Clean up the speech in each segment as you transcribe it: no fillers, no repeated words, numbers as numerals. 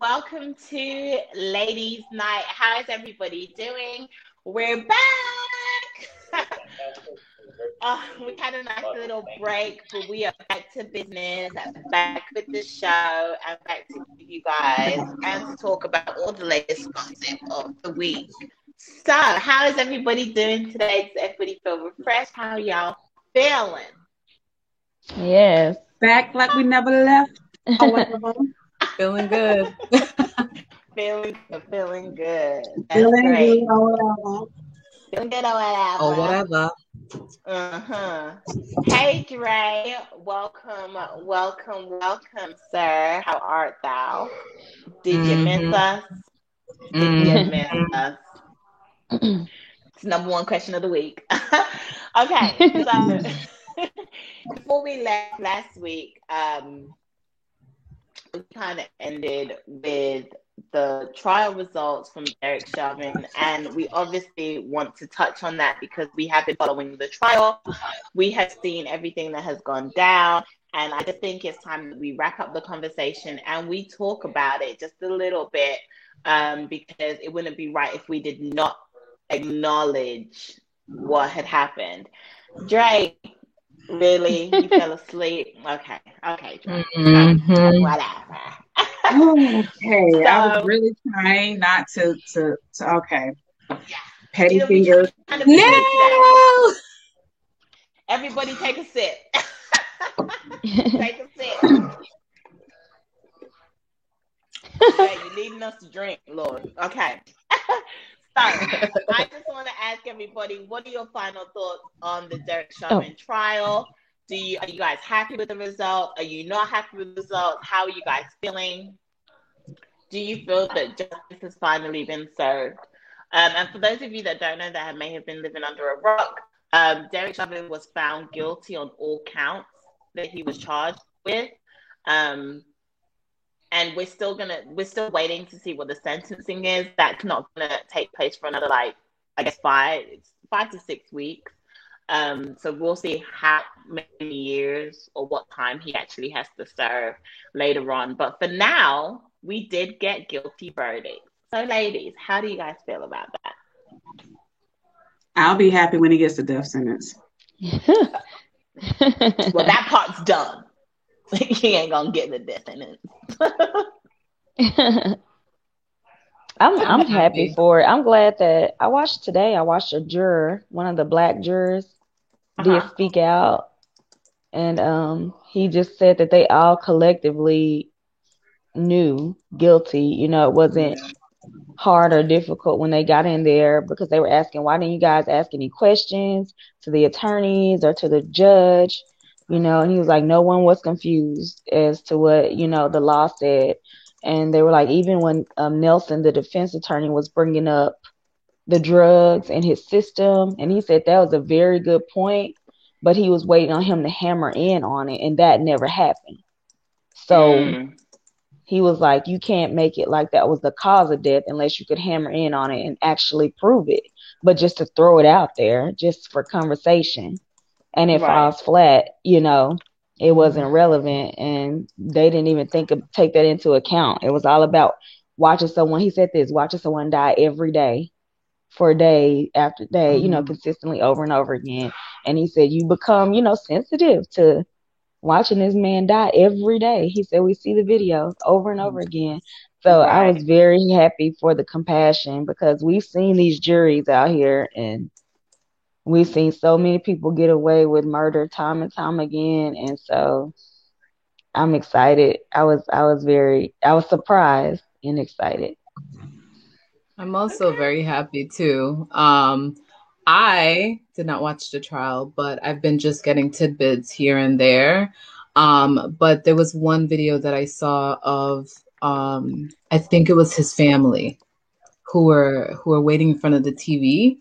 welcome to Ladies Night. How is everybody doing? We're back. We had a nice little break, but we are back to business, back with the show, and back to you guys and to talk about all the latest gossip of the week. So, how is everybody doing today? Does everybody feel refreshed? How y'all feeling? Yes. Back like we never left. Feeling good. Feeling good. That's Feeling great. good or whatever. Feeling good or whatever. Or whatever. Hey, Dre. Welcome, sir. How art thou? Did you miss us? Did you miss us? It's number one question of the week. Okay, so before we left last week, we kind of ended with the trial results from Derek Chauvin, and we obviously want to touch on that because we have been following the trial. We have seen everything that has gone down, and I just think it's time that we wrap up the conversation and we talk about it just a little bit, because it wouldn't be right if we did not acknowledge what had happened. Dre, really? You fell asleep? Okay, Dre. Whatever. Okay, I was really trying not to okay. Petty fingers. No! Everybody take a sip. Take a sip. Okay, you're leading us to drink, Lord. Okay. So, I just want to ask everybody, what are your final thoughts on the Derek Chauvin trial? Are you guys happy with the result? Are you not happy with the result? How are you guys feeling? Do you feel that justice has finally been served? And for those of you that don't know, that may have been living under a rock, Derek Chauvin was found guilty on all counts that he was charged with. And we're still waiting to see what the sentencing is. That's not gonna take place for another, I guess, 5 to 6 weeks. So we'll see how many years or what time he actually has to serve later on. But for now, we did get guilty verdicts. So ladies, how do you guys feel about that? I'll be happy when he gets the death sentence. Well, that part's done. He ain't gonna get the death sentence. I'm happy for it. I'm glad that I watched a juror, one of the black jurors, did speak out, and he just said that they all collectively knew guilty. You know, it wasn't hard or difficult when they got in there because they were asking, why didn't you guys ask any questions to the attorneys or to the judge? You know, and he was like, no one was confused as to what, the law said. And they were like, even when Nelson, the defense attorney, was bringing up the drugs and his system, and he said that was a very good point, but he was waiting on him to hammer in on it, and that never happened. So he was like, you can't make it like that was the cause of death unless you could hammer in on it and actually prove it. But just to throw it out there, just for conversation, and it falls flat, it wasn't relevant, and they didn't even take that into account. It was all about watching someone die every day for day after day, consistently over and over again. And he said, you become, sensitive to watching this man die every day. He said, we see the videos over and over again. So I was very happy for the compassion, because we've seen these juries out here, and we've seen so many people get away with murder time and time again. And so I'm excited. I was surprised and excited. I'm also very happy too. I did not watch the trial, but I've been just getting tidbits here and there. But there was one video that I saw of, I think it was his family who were waiting in front of the TV.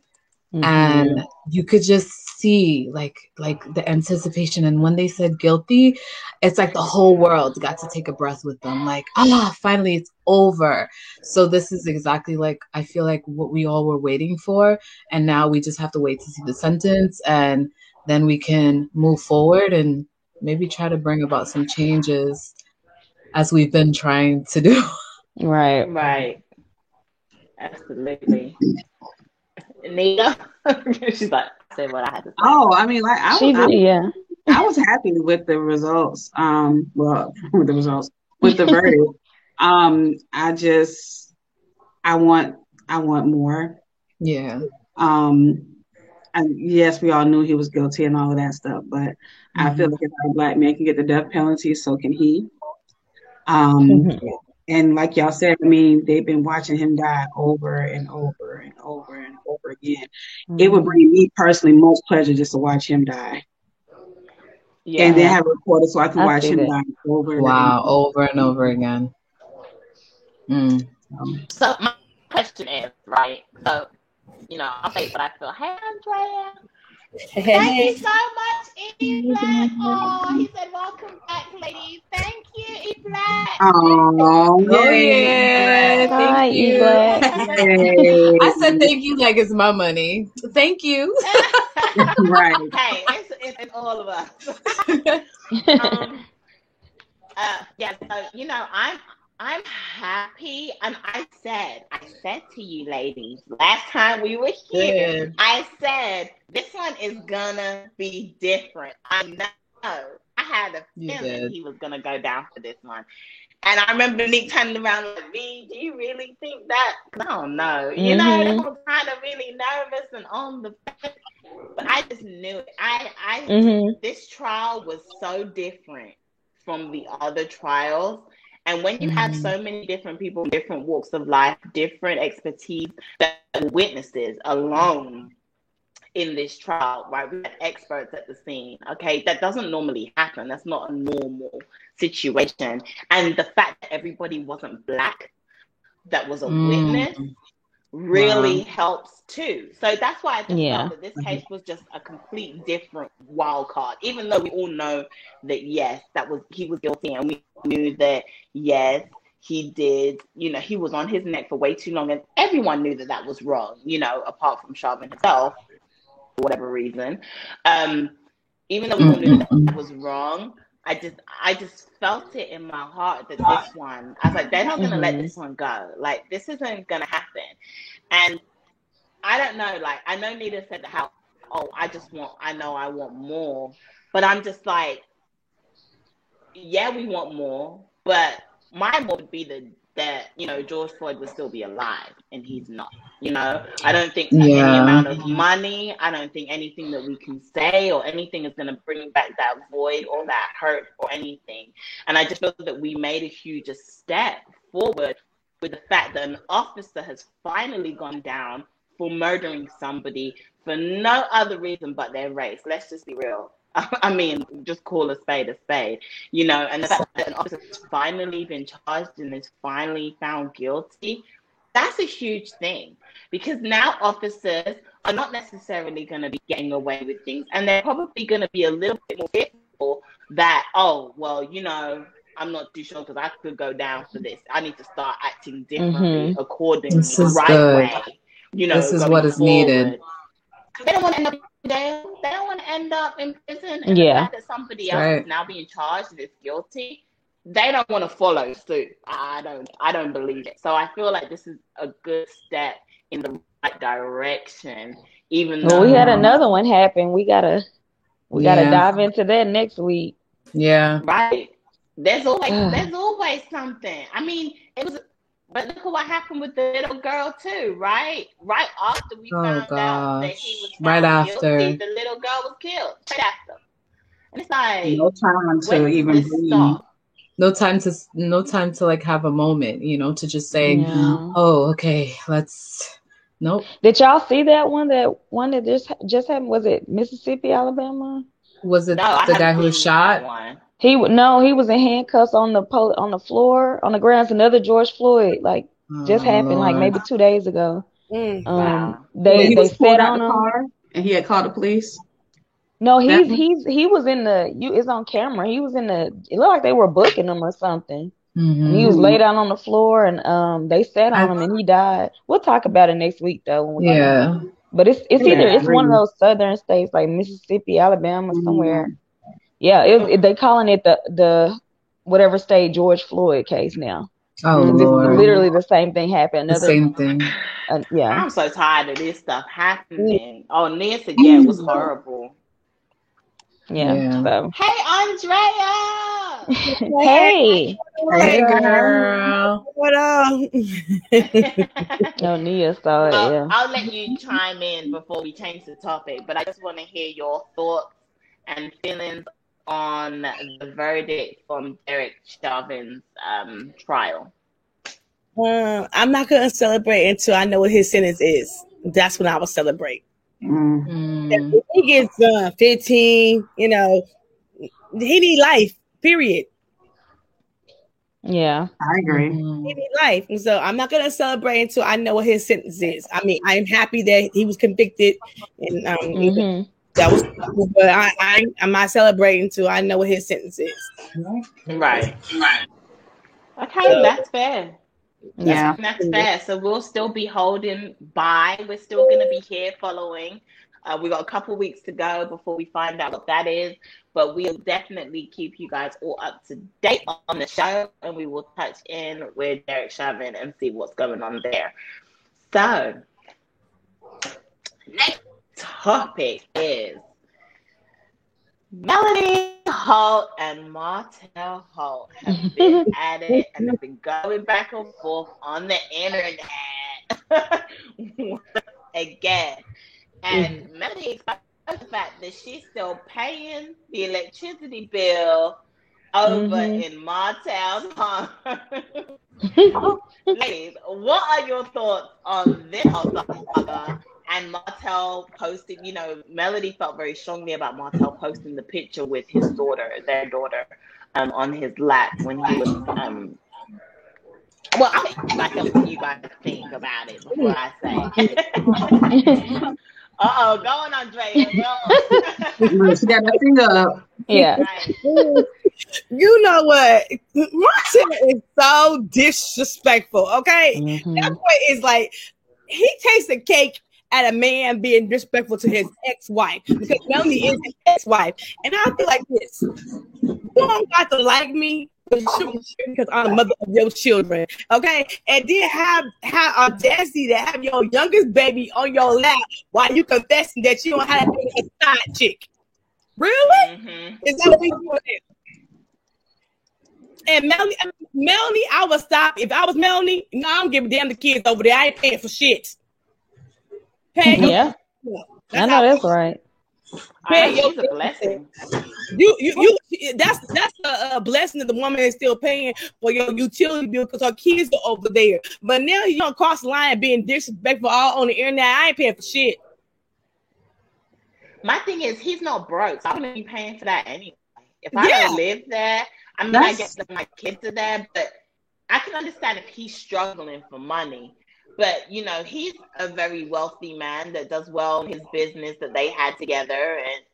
And you could just see like the anticipation. And when they said guilty, it's like the whole world got to take a breath with them. Like, finally it's over. So this is exactly I feel like what we all were waiting for. And now we just have to wait to see the sentence, and then we can move forward and maybe try to bring about some changes, as we've been trying to do. Right. Right. Absolutely. Nita, she's like, I said what I had to say. Oh, I mean, like She did, yeah. I was happy with the results. Well, with the results, with the verdict. I just, I want, I want more. Yeah. And yes, we all knew he was guilty and all of that stuff, but I feel like if a black man can get the death penalty, so can he. Um, and like y'all said, I mean, they've been watching him die over and over and over and over again. It would bring me personally most pleasure just to watch him die. Yeah. And then have a recorder so I can I watch see him that. die over Wow, over and over again. So my question is, right? So, I'll say what I feel. Hey, Andrea. Thank you so much, E-Black. Oh, he said, welcome back, ladies. Thank you, E-Black. Oh, Oh yeah, Hi, thank you. E-Black. I said thank you like it's my money. Thank you. Right. Hey, it's all of us. Yeah, so I'm happy, and I said to you ladies last time we were here, I said this one is gonna be different. I know. I had a feeling he was gonna go down for this one. And I remember Nick turning around like, V, do you really think that? I don't know. They were kind of really nervous and on the fence. But I just knew it. This trial was so different from the other trials. And when you have so many different people, different walks of life, different expertise, that witnesses alone in this trial, right? We had experts at the scene, okay? That doesn't normally happen. That's not a normal situation. And the fact that everybody wasn't Black, that was a witness, really helps too. So that's why I just felt that this case was just a complete different wild card, even though we all know that, yes, he was guilty, and we knew that, yes, he did, he was on his neck for way too long, and everyone knew that was wrong, apart from Chauvin himself, for whatever reason. Even though we all knew that was wrong, I just felt it in my heart that this one, I was like, they're not going to let this one go. Like, this isn't going to happen. And I don't know, like, I know Nita said how, I want more. But I'm just like, yeah, we want more. But my more would be that George Floyd would still be alive, and he's not. I don't think any amount of money, I don't think anything that we can say or anything is going to bring back that void or that hurt or anything. And I just feel that we made a huge step forward with the fact that an officer has finally gone down for murdering somebody for no other reason but their race. Let's just be real. I mean, just call a spade, and the fact that an officer has finally been charged and is finally found guilty, that's a huge thing, because now officers are not necessarily going to be getting away with things, and they're probably going to be a little bit more fearful that, I'm not too sure because I could go down for this. I need to start acting differently accordingly, the right way. This is what is needed. They don't want to end up in jail. They don't want to end up in prison. And the fact that somebody else is now being charged and is guilty, they don't want to follow suit. I don't believe it. So I feel like this is a good step in the right direction. Even though we had another one happen. We gotta dive into that next week. Yeah. Right. There's always something. I mean, but look at what happened with the little girl too, right? Right after we found out that he was found guilty, the little girl was killed. Right after. And it's like, no time to even breathe. No time to like have a moment, to just say, oh, okay, let's. Nope. Did y'all see that one? That one that just happened? Was it Mississippi, Alabama? Was it the guy who was shot? He was in handcuffs on the floor on the grounds. Another George Floyd just happened like maybe 2 days ago. Wow. They sat on him, car and he had called the police. No, he was in the. It's on camera. He was in the. It looked like they were booking him or something. And he was laid out on the floor, and they sat on him, and he died. We'll talk about it next week, though. But it's either one of those southern states like Mississippi, Alabama, somewhere. Yeah, they calling it the whatever state George Floyd case now. Oh This Lord. literally the same thing happened. The same thing. Yeah. I'm so tired of this stuff happening. Oh, Nia said, yeah, it was horrible. Yeah. So. Hey, Andrea. Hey. Hey, girl. What up? Oh, Nia saw it. Yeah. I'll let you chime in before we change the topic, but I just want to hear your thoughts and feelings on the verdict from Derek Chauvin's trial. I'm not going to celebrate until I know what his sentence is. That's when I will celebrate. If he gets 15, he need life, period. Yeah, I agree. He need life. And so I'm not going to celebrate until I know what his sentence is. I mean, I am happy that he was convicted. And that was cool, but I'm not celebrating until I know what his sentence is. Right. Okay, that's fair. Yeah, that's fair. So we'll still be holding by. We're still going to be here following. We got a couple weeks to go before we find out what that is, but we'll definitely keep you guys all up to date on the show, and we will touch in with Derek Chauvin and see what's going on there. So, next topic is Melanie Holt and Martell Holt have been at it and have been going back and forth on the internet again. And Melanie exposed the fact that she's still paying the electricity bill over in Martell's home. Ladies, what are your thoughts on this whole saga? And Martell posted, Melody felt very strongly about Martell posting the picture with his daughter, their daughter, on his lap when he was, well, I'll let myself what you guys think about it before I say. Uh-oh, go on, Andrea, go on. She got that finger up. Yeah. Right. You know what? Martell is so disrespectful, okay? That boy is like, he takes the cake at a man being disrespectful to his ex-wife, because Melanie is his ex-wife. And I feel like this. You don't got to like me because I'm the mother of your children, okay? And then have audacity to have your youngest baby on your lap while you confessing that you don't have a side chick. Really? Is that what we doing? And Melanie, I would stop. If I was Melanie, no, I don't give a damn the kids over there. I ain't paying for shit. Yeah. I know that's right. It's a blessing. You that's a blessing that the woman is still paying for your utility bill because her kids are over there. But now you don't cross the line being disrespectful all on the internet. I ain't paying for shit. My thing is, he's not broke, so I'm gonna be paying for that anyway. If I don't live there, I mean, I guess that my kids are there, but I can understand if he's struggling for money. But, he's a very wealthy man that does well in his business that they had together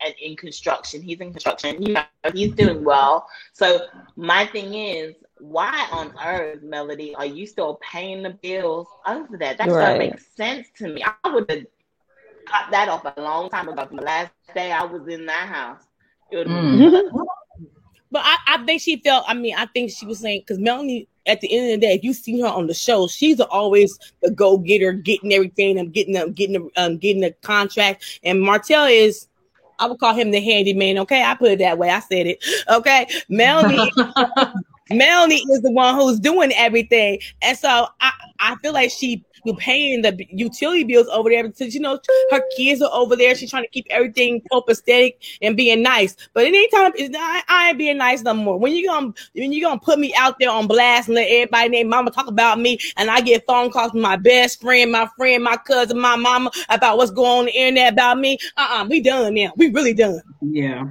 and in construction. He's in construction. He's doing well. So my thing is, why on earth, Melody, are you still paying the bills over there? That doesn't make sense to me. I would have cut that off a long time ago. From the last day I was in that house. But I think she felt, I think she was saying, because Melanie, at the end of the day, if you see her on the show, she's always the go-getter, getting everything and getting the contract. And Martell is, I would call him the handyman. Okay, I put it that way. I said it. Okay, Melanie is the one who's doing everything, and so I feel like she paying the utility bills over there because her kids are over there. She's trying to keep everything copacetic and being nice. But anytime I ain't being nice no more. When you gonna put me out there on blast and let everybody named mama talk about me, and I get phone calls from my best friend, my cousin, my mama about what's going on the internet about me. We done now. We really done. Yeah.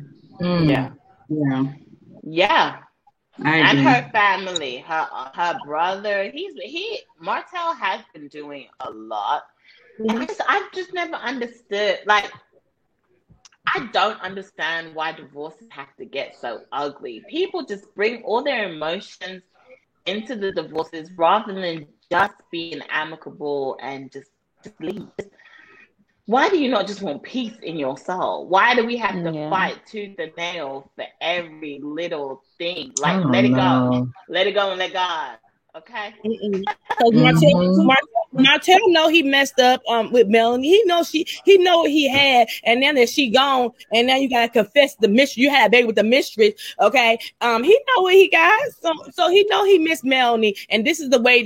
And her family, her brother, Martell has been doing a lot. And I've just never understood. Like, I don't understand why divorces have to get so ugly. People just bring all their emotions into the divorces rather than just being amicable and just leave. Why do you not just want peace in your soul? Why do we have to fight tooth and nail for every little thing? Like, let it go and let God. Okay. Because Martell know he messed up with Melanie. He know what he had, and now that she gone, and now you gotta confess the mistress. You had a baby with the mistress, okay? He know what he got, so he know he missed Melanie, and this is the way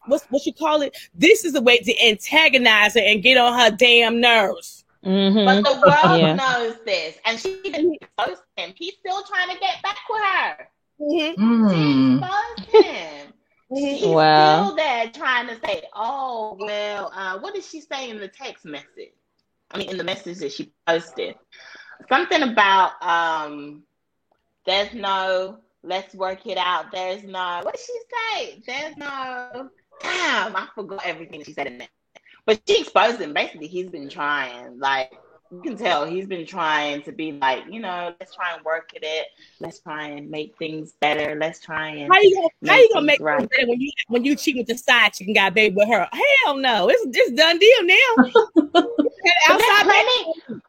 what you call it? This is the way to antagonize her and get on her damn nerves. Mm-hmm. But the world knows this, and she didn't expose him. He's still trying to get back with her. Mm-hmm. She exposed him. She's Wow. still there trying to say, "Oh well, what did she say in the text message? I mean, in the message that she posted, something about there's no let's work it out. There's no what did she say? There's no damn. I forgot everything she said in there. But she exposed him. Basically, he's been trying. Like, you can tell he's been trying to be like, let's try and work at it. Let's try and make things better. Let's try and how you gonna make right. things better when you cheat with the side chick and got a baby with her? Hell no, it's done deal now.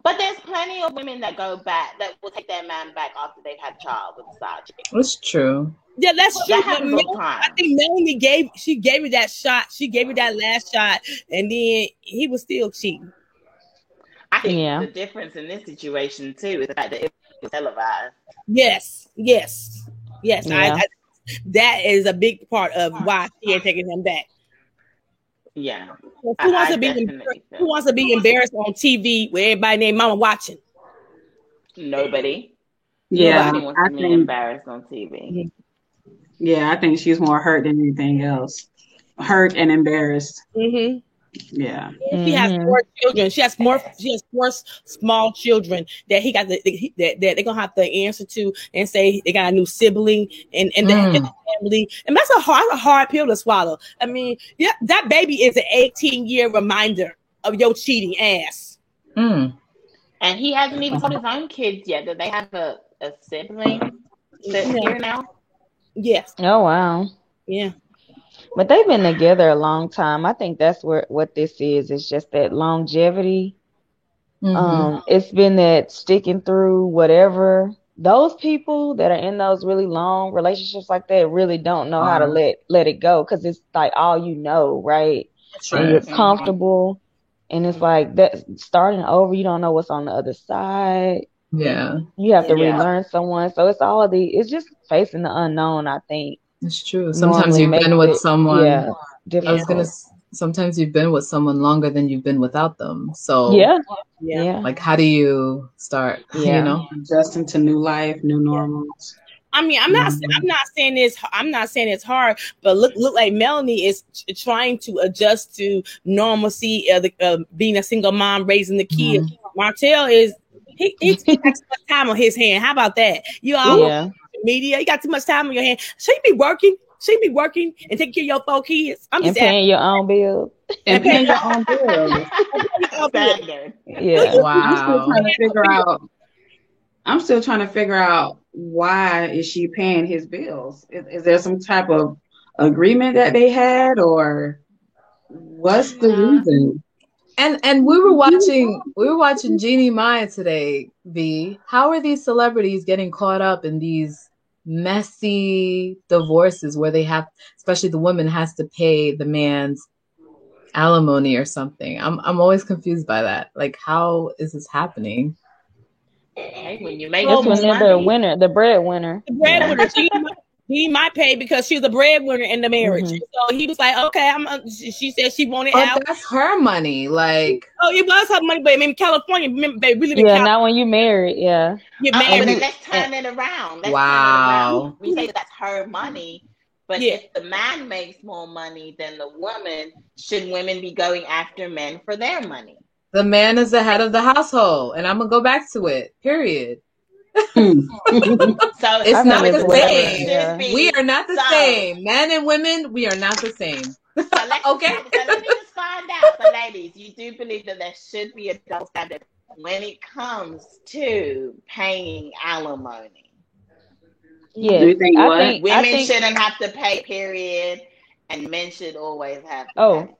But there's plenty of women that go back that will take their man back after they've had a child with a side chick. That's true. Yeah, that's true. I think Melanie gave me that shot. She gave me that last shot, and then he was still cheating. I think the difference in this situation too is the fact that it was televised. Yes. Yeah. That is a big part of why she ain't taking him back. Yeah. Who wants to be embarrassed on TV with everybody named Mama watching? Nobody. Yeah, Nobody wants to be embarrassed on TV. Yeah, I think she's more hurt than anything else. Hurt and embarrassed. Mm-hmm. Yeah. She has 4 children. She has 4 small children that that they're gonna have to answer to and say they got a new sibling and the family. And that's a hard pill to swallow. I mean, yeah, that baby is an 18-year reminder of your cheating ass. And he hasn't even told his own kids yet that they have a sibling that's here now. Yes. Oh wow. Yeah. But they've been together a long time. I think that's what this is. It's just that longevity. It's been that sticking through whatever. Those people that are in those really long relationships like that really don't know how to let it go, because it's like all you know, right? And you're comfortable, and it's like that starting over. You don't know what's on the other side. Yeah, you have to relearn someone. So it's it's just facing the unknown, I think. It's true. Sometimes you've been with someone. Yeah, sometimes you've been with someone longer than you've been without them. So yeah. Like, how do you start? Adjusting to new life, new normals. I mean, I'm not saying it's hard, but look like Melanie is trying to adjust to normalcy of being a single mom raising the kids. Martell is he's got too much time on his hand. How about that? You all media, you got too much time on your hand. Should you be working? Should you be working and taking care of your 4 kids? I'm just paying your own bills. And paying your own bills. Yeah. Wow. I'm still trying to figure out why is she paying his bills? Is there some type of agreement that they had, or what's the reason? And we were watching Jeannie Maya today, V. How are these celebrities getting caught up in these messy divorces where they have, especially the woman has to pay the man's alimony or something? I'm always confused by that. Like, how is this happening? Hey, when you make when they're the breadwinner. The breadwinner. He might pay because she's a breadwinner in the marriage. So he was like, okay, she said she wanted out. That's her money. Like, it was her money, but I mean, California, remember, they really California. Not when you married. Yeah. You're married. But let's turn it around. Wow. We say that's her money, but if the man makes more money than the woman, should women be going after men for their money? The man is the head of the household, and I'm gonna go back to it. Period. So it's not the same. Yeah. We are not the same. Men and women, we are not the same. So let me just find out. So ladies, you do believe that there should be a double standard when it comes to paying alimony? Yeah. Do you think women shouldn't have to pay, period, and men should always have to pay?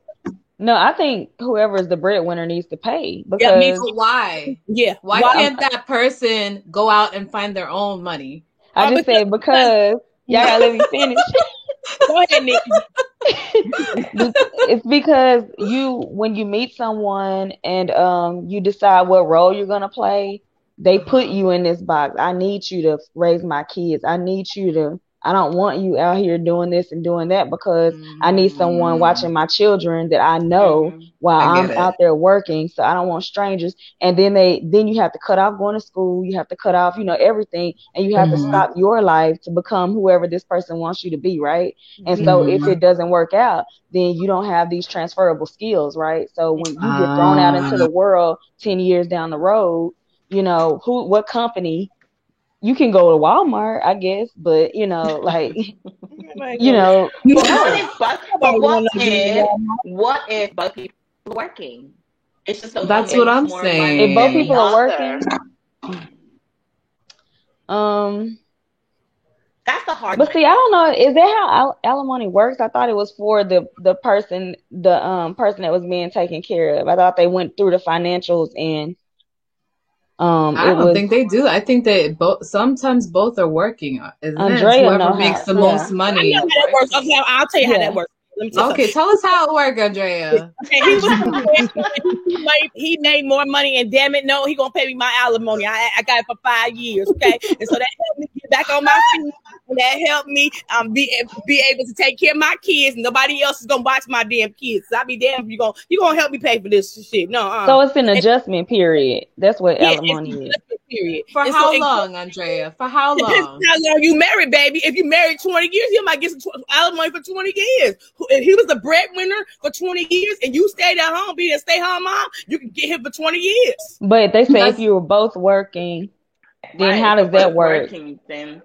No, I think whoever is the breadwinner needs to pay, because why? Yeah. Why can't that person go out and find their own money? I just said because y'all gotta let me finish. Go ahead, Nick. It's because when you meet someone and you decide what role you're gonna play, they put you in this box. I need you to raise my kids. I don't want you out here doing this and doing that because I need someone watching my children that I know while I'm out there working. So I don't want strangers. And then you have to cut off going to school. You have to cut off, everything, and you have to stop your life to become whoever this person wants you to be, right? And so if it doesn't work out, then you don't have these transferable skills, right? So when you get thrown out into the world 10 years down the road, what company? You can go to Walmart, I guess, but What if both people are working? It's just that's what I'm saying. If both people are working, that's the hard. But see, I don't know. Is that how alimony works? I thought it was for the person that was being taken care of. I thought they went through the financials and. I don't think they do. I think they sometimes both are working. Andrea whoever makes the most money. I know how that works. Okay, I'll tell you how that works. Okay, tell us how it works, Andrea. Okay, he made more money, and damn it, no, he gonna pay me my alimony. I got it for 5 years, okay, and so that helped me get back on my feet. And that helped me be able to take care of my kids. Nobody else is gonna watch my damn kids. So I be damned if you gonna help me pay for this shit. No. So it's an adjustment period. That's what alimony is. Period. For how long, Andrea? For how long? How long you married, baby? If you married 20 years, you might get some alimony for 20 years. If he was the breadwinner for 20 years and you stayed at home, being a stay-home mom, you can get him for 20 years. But they say if you were both working, then how does that work? Then.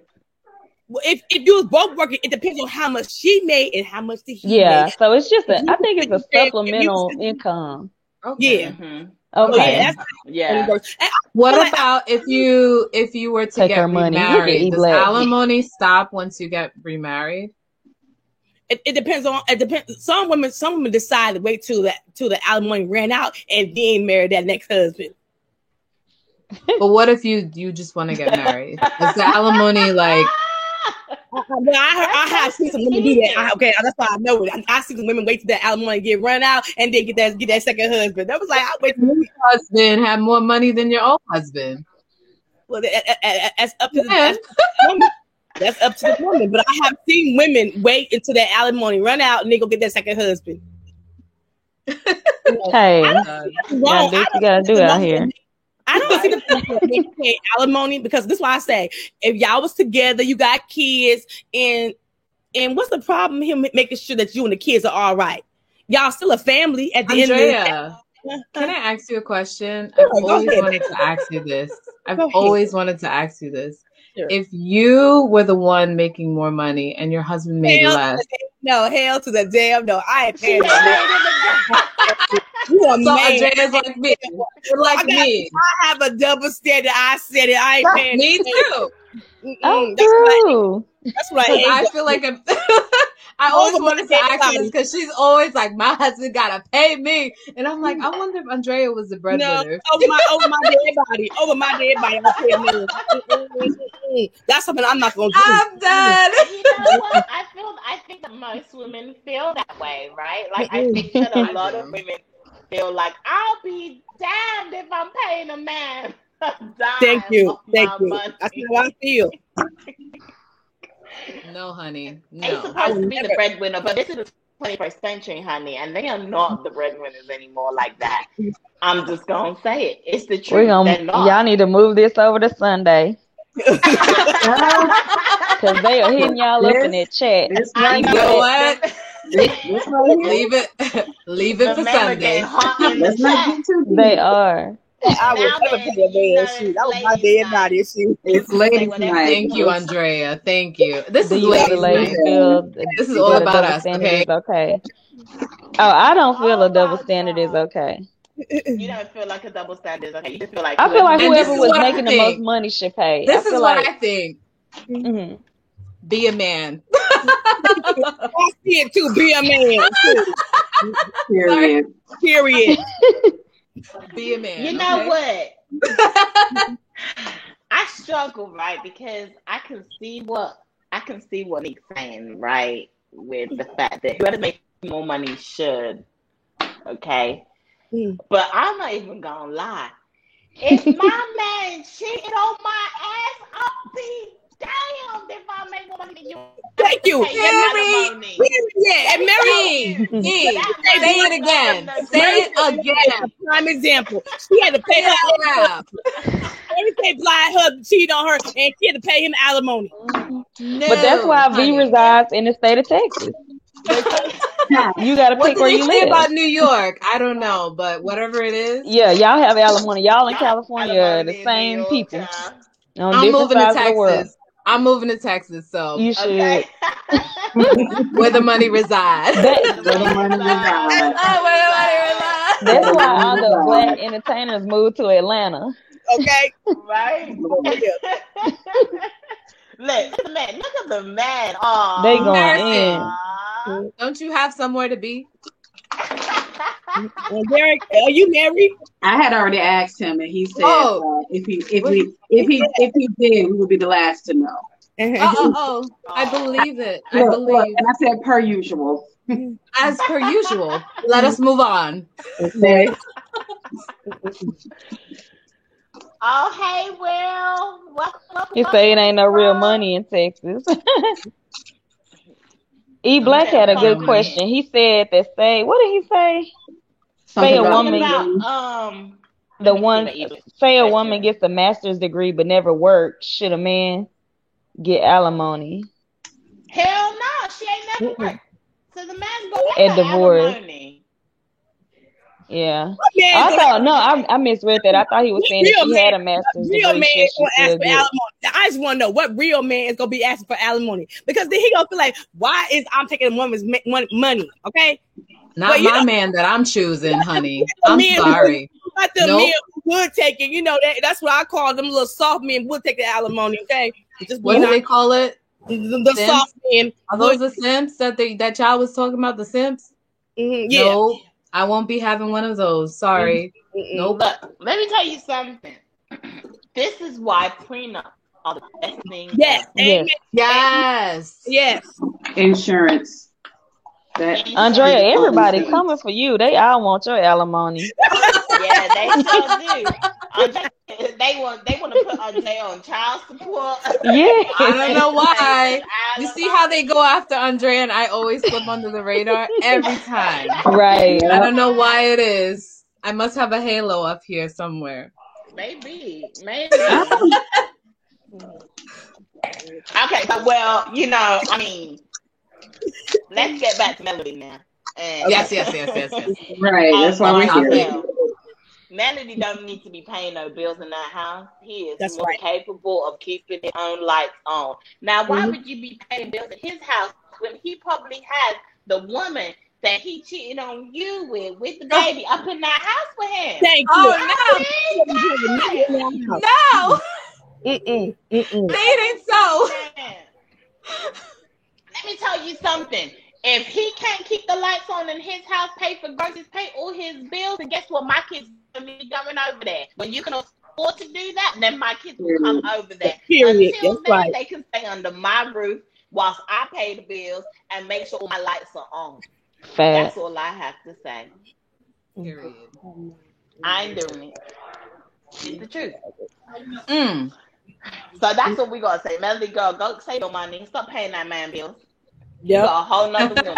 Well, if you was both working, it depends on how much she made and how much did he made. So it's just I think it's a supplemental income. Okay. Yeah. Okay. What about if you were to get remarried? Does alimony stop once you get remarried? It depends. Some women decide to wait till the alimony ran out and then marry that next husband. But what if you just want to get married? Is the alimony like? Well, I have seen some women do that. That's why I know it. I see some women wait till that alimony get run out and then get that second husband. That was like, I wait till your husband have more money than your own husband. Well, that's up to the woman. That's up to the woman. But I have seen women wait until that alimony run out and they go get that second husband. Hey, you gotta do it out here. I don't see the people pay alimony because this is why I say if y'all was together, you got kids, and what's the problem? Him making sure that you and the kids are all right. Y'all still a family at the end of the day. Can I ask you a question? I've always wanted to ask you this. Sure. If you were the one making more money and your husband made less. Hell to the damn no. I ain't paying that. You are Andrea's like me. You're like me. I have a double standard. I said it. I ain't paying. Me too. That's what I feel like I always wanted to ask you this because she's always like, my husband gotta pay me, and I'm like, I wonder if Andrea was the breadwinner. Over my dead body. I'm paying me. That's something I'm not gonna do. I'm done. You know what? I think that most women feel that way, right? Like I think that a lot of women feel like I'll be damned if I'm paying a man. Thank you. That's how I feel. No, honey. No. They're supposed to be the breadwinner, but this is the 21st century, honey, and they are not the breadwinners anymore like that. I'm just gonna say it. It's the truth. Y'all need to move this over to Sunday. Because they are hitting y'all up in that chat. You know what? Leave it for Sunday. They are. I would never pay a man shoot. That was my dead body issue. It's ladies' night. Thank you, Andrea. Thank you. This is ladies' night. This is all about us. Okay. Oh, I don't feel a double standard is okay. You don't feel like a double standard is okay. You just feel like whoever was making the most money should pay. This is what I think. Mm-hmm. Be a man. I see it too. Be a man. Period. Be a man. You know what? I struggle, right? Because I can see what Nick's saying, right? with the fact that whoever makes more money should. Okay. Mm. But I'm not even gonna lie. If my man cheated on my ass, I'll be damned if I make more money than you. Thank you. Pay him alimony. Yeah, and Mary, Say it again. Say it again. prime example. She had to pay her. Everything blind her cheat on her, and she had to pay him alimony. No, But that's why V resides in the state of Texas. You got to What pick did where they you say live. about New York? I don't know, but whatever it is. Yeah, y'all have alimony. Y'all in California are the Alimony in same New York, people child. on I'm different moving to sides of the world. Texas. I'm moving to Texas, so You should. Okay. where the money resides. That- Where the money resides. Oh, where the money resides. That's why all the black entertainers moved to Atlanta. Okay. Right? Look at the man. Aw. They going in. Don't you have somewhere to be? Derek, are you married? I had already asked him, and he said if he did, we would be the last to know. I believe it. I Look, believe. and I said per usual. As per usual. Let us move on. Okay. Oh, hey, Will. Welcome. You say it ain't no real money in Texas. E Black had a good question. He said that what did he say? Say a woman say a woman gets a master's degree but never worked. Should a man get alimony? Hell no, she ain't never worked. So the man's going to And divorce. alimony. Yeah. I misread that. I thought he was saying if she had a master's Real degree, man she is gonna ask should for get. alimony. I just want to know what real man is gonna be asking for alimony, because then he gonna feel like, why is I'm taking a woman's money? Okay, Not my man that I'm choosing, honey. I'm men sorry. Not the men who would take it. You know that's what I call them little soft men would take the alimony. Okay, just what do they call it? The soft men. Are those the simps that y'all was talking about? The simps? Mm-hmm, yeah. No, I won't be having one of those. Sorry. Mm-mm. Nope. Look, let me tell you something. This is why prenup are the best thing. Yes. Yes. Yes. Yes. Insurance. Andrea, everybody coming for you. They all want your alimony. Yeah, they sure do. They want to put Andrea on child support. Yeah. I don't know why. You see how they go after Andrea and I always slip under the radar every time. Right. I don't know why it is. I must have a halo up here somewhere. Maybe. Okay, but let's get back to Melody now. Yes. Right, that's why we're here. Melody don't need to be paying no bills in that house. He is more right. capable of keeping his own lights on. Now, why would you be paying bills in his house when he probably has the woman that he cheated on you with the baby up in that house with him? Thank you. No. Mm-mm. Say it ain't so. Let me tell you something. If he can't keep the lights on in his house, pay for groceries, pay all his bills, and guess what? My kids will be going over there. When you can afford to do that, then my kids will come over there. Period. Until That's then, right. they can stay under my roof whilst I pay the bills and make sure my lights are on. That's all I have to say. Period. I ain't doing it. It's the truth. Mm. So that's what we gotta say. Melody girl, go save your money. Stop paying that man bills. Yep. You got a whole nother woman.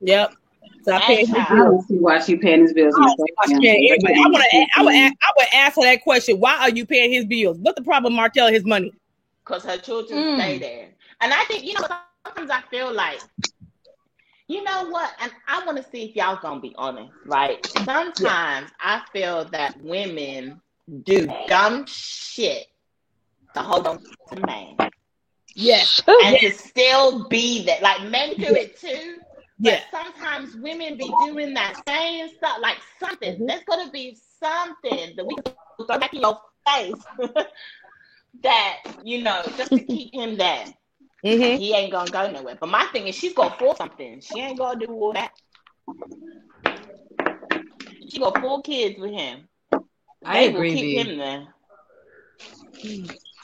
Yep. So I don't see why she paying his bills. I would ask her that question. Why are you paying his bills? What's the problem, Martell, his money? Because her children stay there. And I think, sometimes I feel like, you know what? And I want to see if y'all gonna be honest, right? Sometimes I feel that women do dumb shit to hold on to the man. Yes. And to still be that. Like, men do it too. But Yeah. sometimes women be doing that same stuff. Like something. There's gonna be something that we can throw back in your face that, just to keep him there. Mm-hmm. He ain't gonna go nowhere. But my thing is, she's gonna force something. She ain't gonna do all that. She got 4 kids with him. I agree. Will keep him there.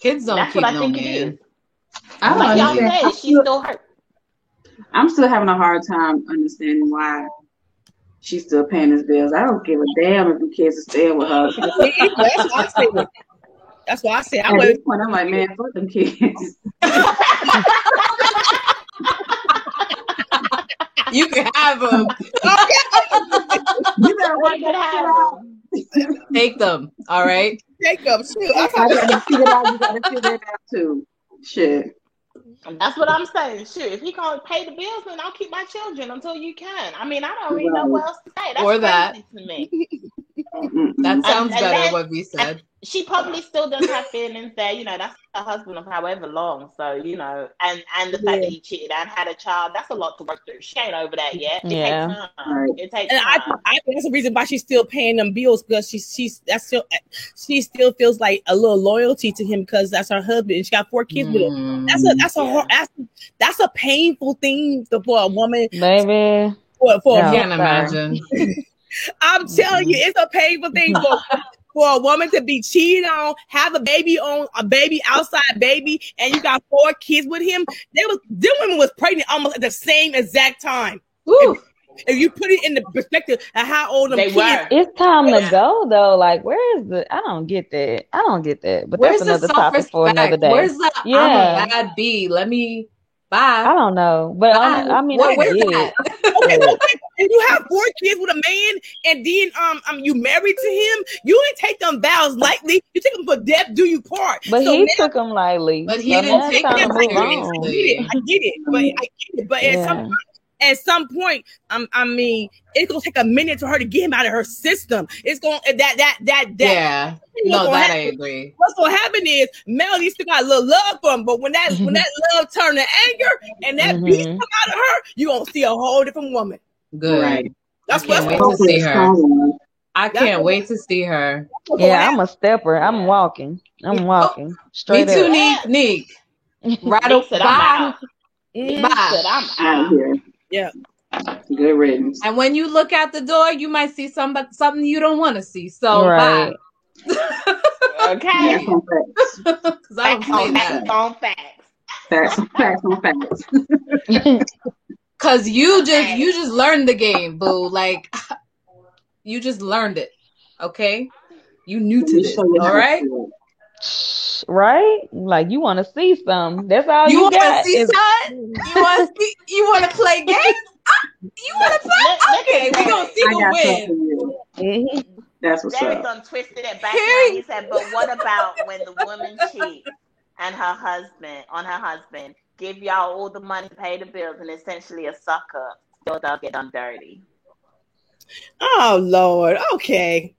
Kids don't That's keep what I no think man. it is. I don't Like y'all understand. said, she's still hurt. I'm still having a hard time understanding why she's still paying his bills. I don't give a damn if the kids are staying with her. That's why I said. That's why I said. At this point, I'm like, man, fuck them kids. You can have them. You better work that out. Take them. All right. Take them. Shoot. I gotta figure it out. You gotta figure it out too. Shit. That's what I'm saying. Shit, if he can't pay the bills, then I'll keep my children until you can. I mean, I don't really know what else to say. That's crazy to me. That sounds better what we said. She probably still does have feelings there. You know, that's her husband of however long. So, you know, and the fact that he cheated and had a child, that's a lot to work through. She ain't over that yet. It takes time. Right. It takes time. I think that's the reason why she's still paying them bills, because she still feels like a little loyalty to him because that's her husband. She got 4 kids with him. That's a painful thing for a woman. Baby. I can't imagine. I'm telling you, it's a painful thing for a woman to be cheated on, have a baby outside baby, and you got 4 kids with him. Them women was pregnant almost at the same exact time. If you put it in the perspective of how old them kids were. It's time to go though. Like, where is the? I don't get that. But where's that's another topic for another day. Where's the? I'm a bad B. Let me. Bye. I don't know, but I mean, I get it. Okay, and you have 4 kids with a man, and then you married to him. You ain't take them vows lightly. You take them for death do you part. But so he took them lightly. But he didn't take them seriously. I get it. But at some point, I mean, it's gonna take a minute for her to get him out of her system. It's gonna Yeah. No, that I agree. What's gonna happen is Melody still got a little love for him, but when that love turn to anger and that beast come out of her, you gonna see a whole different woman. Good. Right. I can't wait to see her. I can't wait to see her. Yeah, I'm a stepper. I'm walking straight me too, up. Neek. Right up. Bye. I'm out here. Yeah. Good riddance. And when you look out the door, you might see something you don't want to see. So bye. Okay. Facts on facts. Cause you just learned the game, boo. Like you just learned it. Okay, you new to this. All right. Right? Like you want to see some. That's all you want to see something. You want to play games. You want to play? Okay, we gonna see who wins. That's what's Derek up. done twisted it back around. He said, but what about when the woman cheats and her husband give y'all all the money to pay the bills and essentially a sucker still does get done dirty? Oh Lord, okay.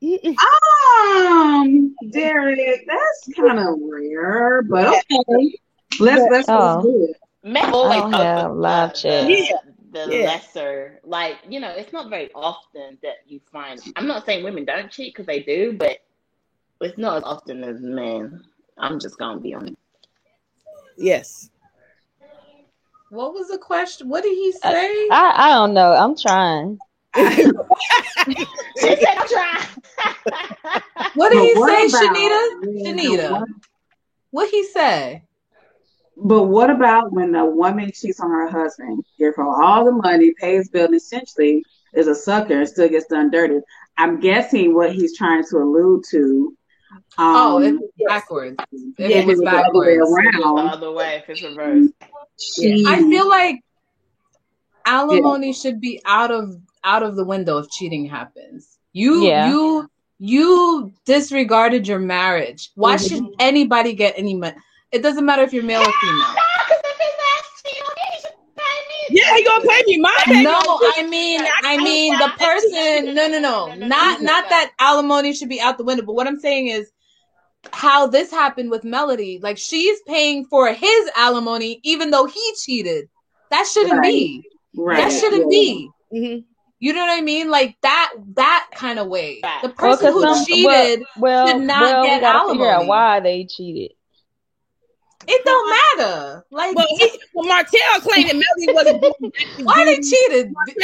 Derek, that's kind of rare, but okay. Let's do it. Men always have live chat. The lesser, like, you know, it's not very often that you find. I'm not saying women don't cheat because they do, but it's not as often as men. I'm just gonna be honest. Yes. What was the question? What did he say? I don't know. I'm trying. She said I'm trying. What did he say, Shanita? What he say? But what about when a woman cheats on her husband, give her all the money, pays bills, and essentially is a sucker and still gets done dirty? I'm guessing what he's trying to allude to. It's backwards. If it was backwards. The other way, if it's reversed. I feel like alimony should be out of the window if cheating happens. You disregarded your marriage. Why should anybody get any money? It doesn't matter if you're male or female. Yeah, he gonna pay me my pay. No, I mean the person. No. Not that alimony should be out the window. But what I'm saying is how this happened with Melody. Like she's paying for his alimony even though he cheated. That shouldn't be. Right. That shouldn't be. Mm-hmm. You know what I mean? Like that kind of way. The person who cheated should not get alimony. Figure out why they cheated. It don't matter. Like, Martell claimed that Melanie wasn't doing that. Why they cheated? Martell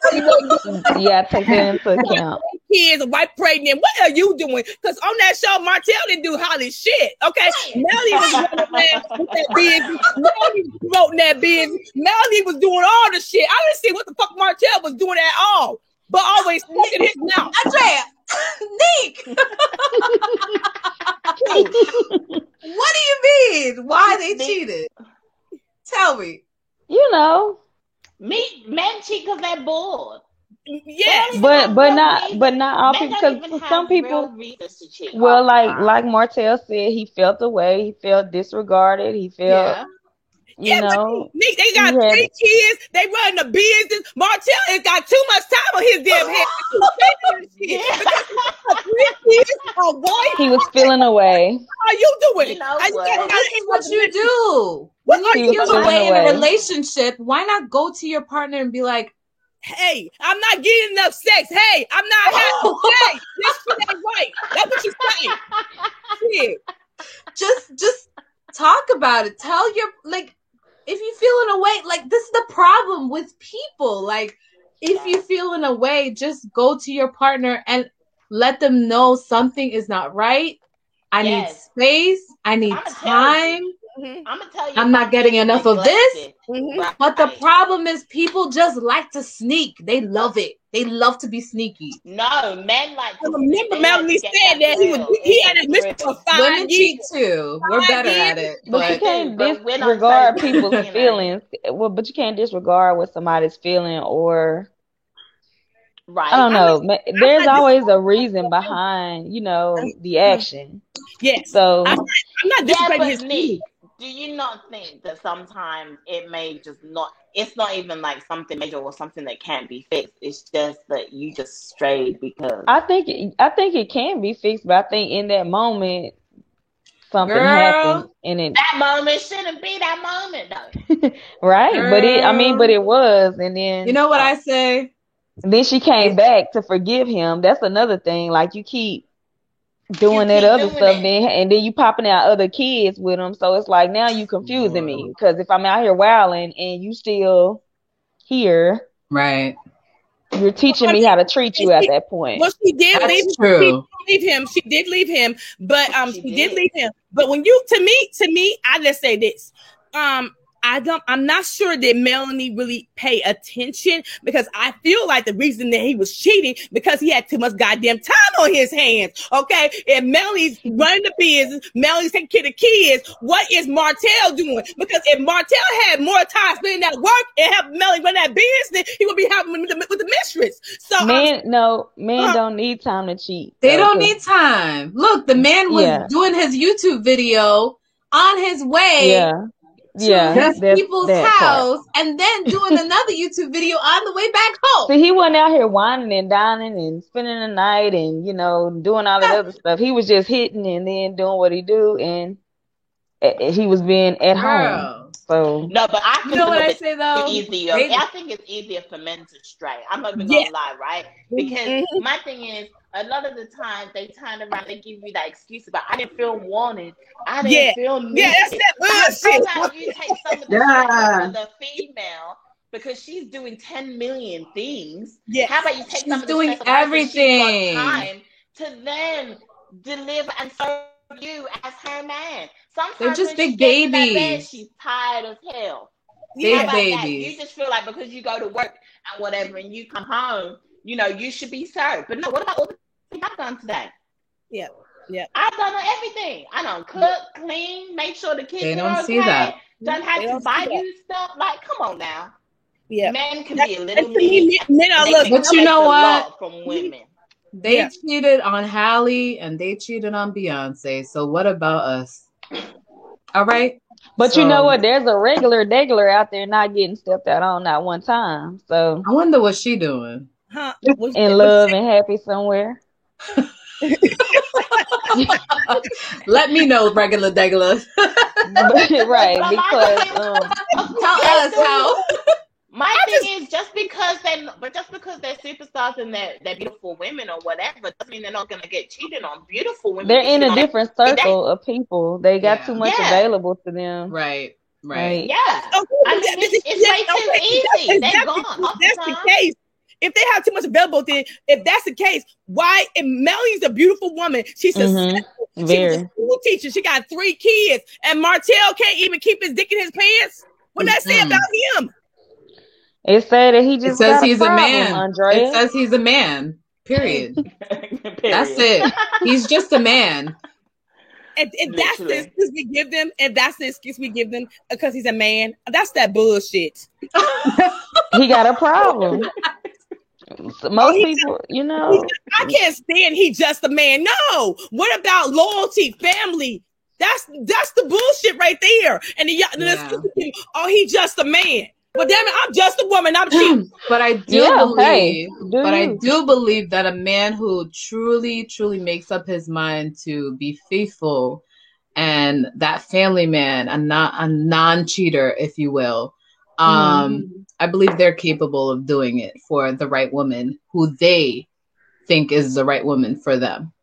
claimed Melanie wasn't doing Yeah, take that into account. kids, a white pregnant. What are you doing? Because on that show, Martell didn't do Holly shit. Okay, Melanie was running around with that business. Melanie was promoting that business. Melanie was doing all the shit. I didn't see what the fuck Martell was doing at all, but always sticking his mouth. Andrea, Nick. What do you mean? Why they cheated? Tell me. You know, men cheat because they're bored. Yes, but not all people, because some people. Well, like Martell said, he felt away. He felt disregarded. He felt. You know, they got 3 kids. They run the business. Martell has got too much time on his damn hands. He was feeling away. How you doing? You know what you do. When you feel away in a relationship, why not go to your partner and be like, hey, I'm not getting enough sex. Hey, I'm not having sex. This shit ain't right. That's what you saying. Just talk about it. Tell your, like, if you're feeling away, like, this is the problem with people. Like, if you're feeling away, just go to your partner and let them know something is not right. I need space. I need time. I'm gonna tell you, I'm not getting enough of this. Mm-hmm. But the problem is, people just like to sneak. They love it. They love to be sneaky. No, men like to remember Melanie said that he had a mission for 5 years. Women cheat too. We're better at it. But you can't disregard people's feelings. Well, but you can't disregard what somebody's feeling, or right. I don't know. There's always a reason behind, you know, the action. Yes. So I'm not disrespecting his feelings. Do you not think that sometimes it may just not, it's not even like something major or something that can't be fixed. It's just that you just strayed because. I think it can be fixed, but I think in that moment something happened, and that moment shouldn't be that moment though. Right? Girl. But it was, and then you know what I say? Then she came back to forgive him. That's another thing. Like, you keep doing that other stuff, and then you popping out other kids with them. So it's like, now you confusing me, because if I'm out here wilding and you still here, right? You're teaching me how to treat you at that point. Well, she did leave him. She did leave him, but she did leave him. But when you, to me, I just say this. I'm not sure that Melanie really paid attention, because I feel like the reason that he was cheating because he had too much goddamn time on his hands. Okay. If Melanie's running the business, Melanie's taking care of the kids, what is Martell doing? Because if Martell had more time spending that work and help Melanie run that business, he would be helping with the mistress. So men don't need time to cheat. They don't need time. Look, the man was doing his YouTube video on his way. To people's house, and then doing another YouTube video on the way back home. See, he wasn't out here whining and dining and spending the night and, you know, doing all that other stuff. He was just hitting and then doing what he do, and he was being at home. So no, but I you know what I say though? Easier. I think it's easier for men to stray. I'm not even gonna lie, right? Because my thing is, a lot of the time they turn around, they give you that excuse about, I didn't feel wanted, I didn't feel needed. Yeah, that's that bullshit. Sometimes you take some of the pressure of the female because she's doing 10 million things. Yeah, how about you take some of the doing everything, she's got time to then deliver and serve you as her man. Sometimes they're just big babies. Bed, she's tired as hell. Big babies. You just feel like because you go to work and whatever, and you come home, you know, you should be served. But no, what about all the things I've done today? Yeah. I've done everything. I don't cook, clean, make sure the kids they don't are okay. See that. Don't have to buy you stuff. Like, come on now. Yeah. Men can be a little mean. But you know what? From women. They cheated on Halle and they cheated on Beyonce. So what about us? All right. But you know what? There's a regular degular out there not getting stepped out on that one time. So I wonder what she doing. In love and happy somewhere. Let me know, regular degular. Right, because tell us how. My thing is just because they're superstars and they're beautiful women or whatever doesn't mean they're not gonna get cheated on. Beautiful women. They're in a different circle of people. They got too much available to them. Right. Yeah. I mean, it's way too easy. They're gone. That's the case. If they have too much available, then if that's the case, why? If Melanie's a beautiful woman, she's successful. She's a school teacher. She got 3 kids, and Martell can't even keep his dick in his pants. What does that say about him? It said that he just says got he's a problem, a man. Andrea. It says he's a man. Period. That's it. He's just a man. And that's the excuse we give them, because he's a man, that's that bullshit. He got a problem. Most people, I can't stand he just a man. No. What about loyalty, family? That's the bullshit right there. And he just a man. But damn it, I'm just a woman. I'm cheating. But I do believe that a man who truly, truly makes up his mind to be faithful and that family man, a non-cheater, if you will, I believe they're capable of doing it for the right woman who they think is the right woman for them.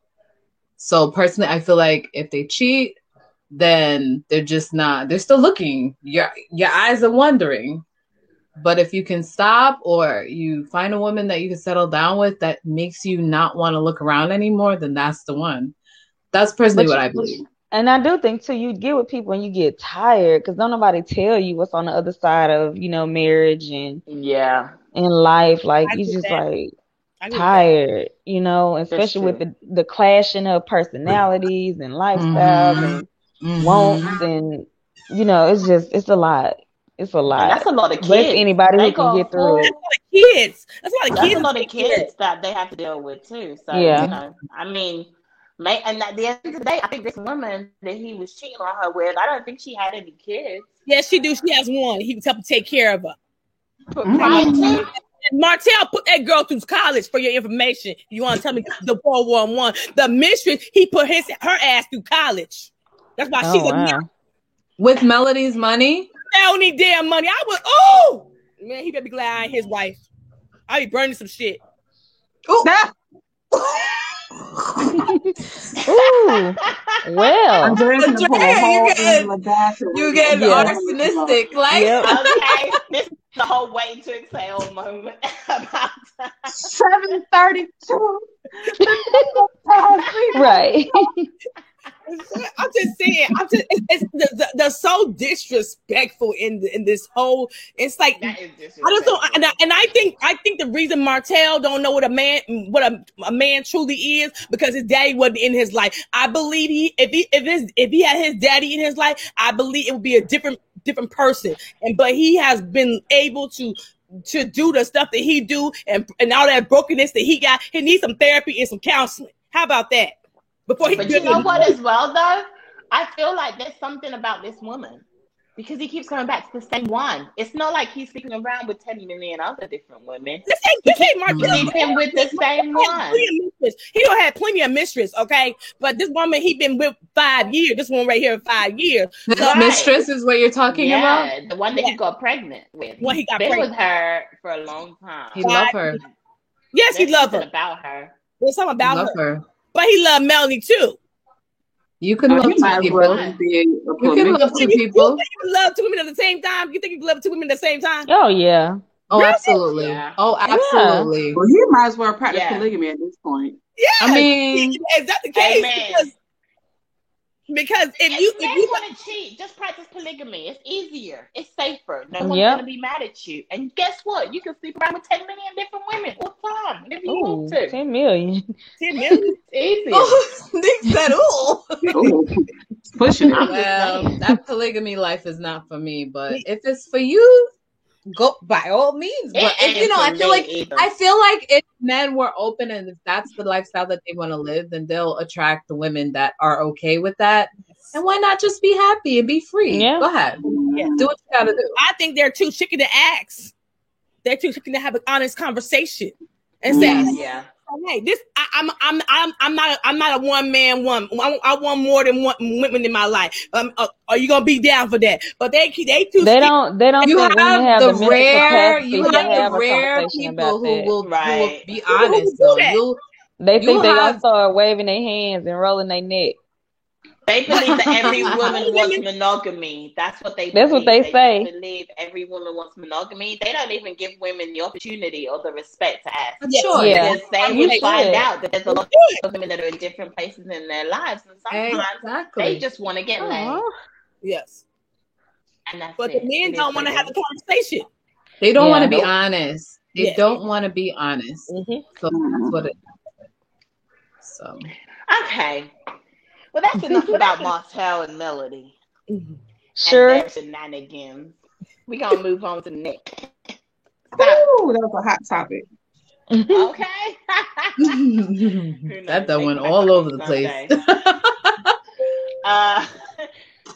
So personally, I feel like if they cheat, then they're just not, they're still looking. Your eyes are wondering. But if you can stop, or you find a woman that you can settle down with that makes you not want to look around anymore, then that's the one. That's personally what I believe. And I do think too, you get with people and you get tired because don't nobody tell you what's on the other side of, marriage and in life. Like you just like tired, especially with the clashing of personalities and lifestyles and wants and it's a lot. It's a lot. And that's a lot of kids. With anybody who can get through it. That's a lot of kids that they have to deal with too. So I mean, and at the end of the day, I think this woman that he was cheating on her with, I don't think she had any kids. Yes, she do. She has one. He was helping take care of her. Mm-hmm. Martell put that girl through college, for your information. You want to tell me the 411? The mistress, he put her ass through college. That's why she's a nurse. With Melody's money? Melody damn money. I was, man, he better be glad I ain't his wife. I be burning some shit. Ooh. Ooh. Well, you get arsonistic. Like, okay, this is the whole wait to exhale moment. 7:32. Right. I'm just saying. It's the so disrespectful in this whole. It's like I just don't. And I think the reason Martell don't know what a man truly is because his daddy wasn't in his life. I believe if he had his daddy in his life, I believe it would be a different person. But he has been able to do the stuff that he do and all that brokenness that he got. He needs some therapy and some counseling. How about that? But you know what as well though? I feel like there's something about this woman because he keeps going back to the same one. It's not like he's sleeping around with 10 million other different women. This ain't Martell. Sleeping with the same one. He don't have plenty of mistress, okay? But this woman he been with 5 years. This one right here 5 years. The mistress is what you're talking about? The one that he got pregnant with. When he got been pregnant with her for a long time. He loved her. Yes, he loved her. About her. There's something about her. But he loved Melanie too. You can love 2 people. You can love 2 people. You can love 2 women at the same time. You think you can love 2 women at the same time? Oh yeah. Oh, absolutely. Yeah. Oh, absolutely. Yeah. Well, he might as well practice polygamy at this point. Yeah. I mean, is that the case? Because if you want to cheat, just practice polygamy. It's easier. It's safer. No one's gonna be mad at you. And guess what? You can sleep around with 10 million different women all the time if you want to. 10 million. 10 million. Easy. Nick said, "Ooh." Pushing it. Well, that polygamy life is not for me. But if it's for you, go by all means. But I feel like if men were open and if that's the lifestyle that they want to live, then they'll attract the women that are okay with that. And why not just be happy and be free? Yeah. Go ahead. Yeah. Do what you gotta do. I think they're too chicken to ask. They're too chicken to have an honest conversation and say, Hey, I'm not a one man woman. I want more than one women in my life. Are you gonna be down for that? But they too. They don't You think women have have the the mental rare, capacity you to have the have a rare conversation people about who that. will Right. be honest though. They You think they gonna have- start waving their hands and rolling their neck. They believe that every woman wants monogamy. That's what they believe. That's what they say. Just believe every woman wants monogamy. They don't even give women the opportunity or the respect to ask. Sure. Yeah. Because they You would find should. out that there's a lot of women that are in different places in their lives, and sometimes they just want to get laid. Yes. And that's But it. the men don't want to have the conversation. They don't want to be Nope. honest. They don't want to be honest. Mm-hmm. So that's what it is. So okay. Well, that's enough about Martell and Melody. Sure. And their shenanigans. We're gonna move on to Nick. Ooh, that was a hot topic. Okay. that went all over the place.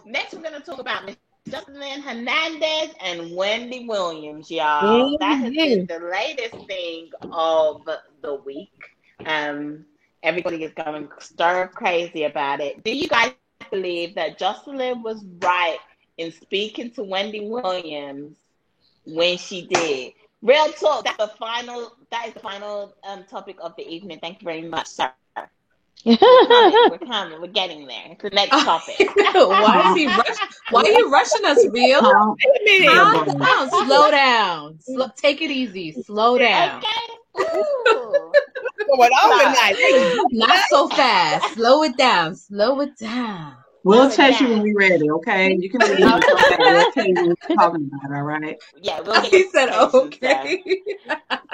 Next, we're gonna talk about Miss Jocelyn Hernandez and Wendy Williams, y'all. That has been the latest thing of the week. Everybody is going stir crazy about it. Do you guys believe that Jocelyn was right in speaking to Wendy Williams when she did? Real talk. That is the final topic of the evening. Thank you very much, sir. We're coming. We're getting there. It's the next topic. Why are you rushing us, Real? Calm down. Slow down. Take it easy. Slow down. Okay. Not so fast. Slow it down. Slow it down. We'll text you when we're ready, okay? You can leave. We'll tell you what we're talking about, all right? Yeah, we'll get He said, okay.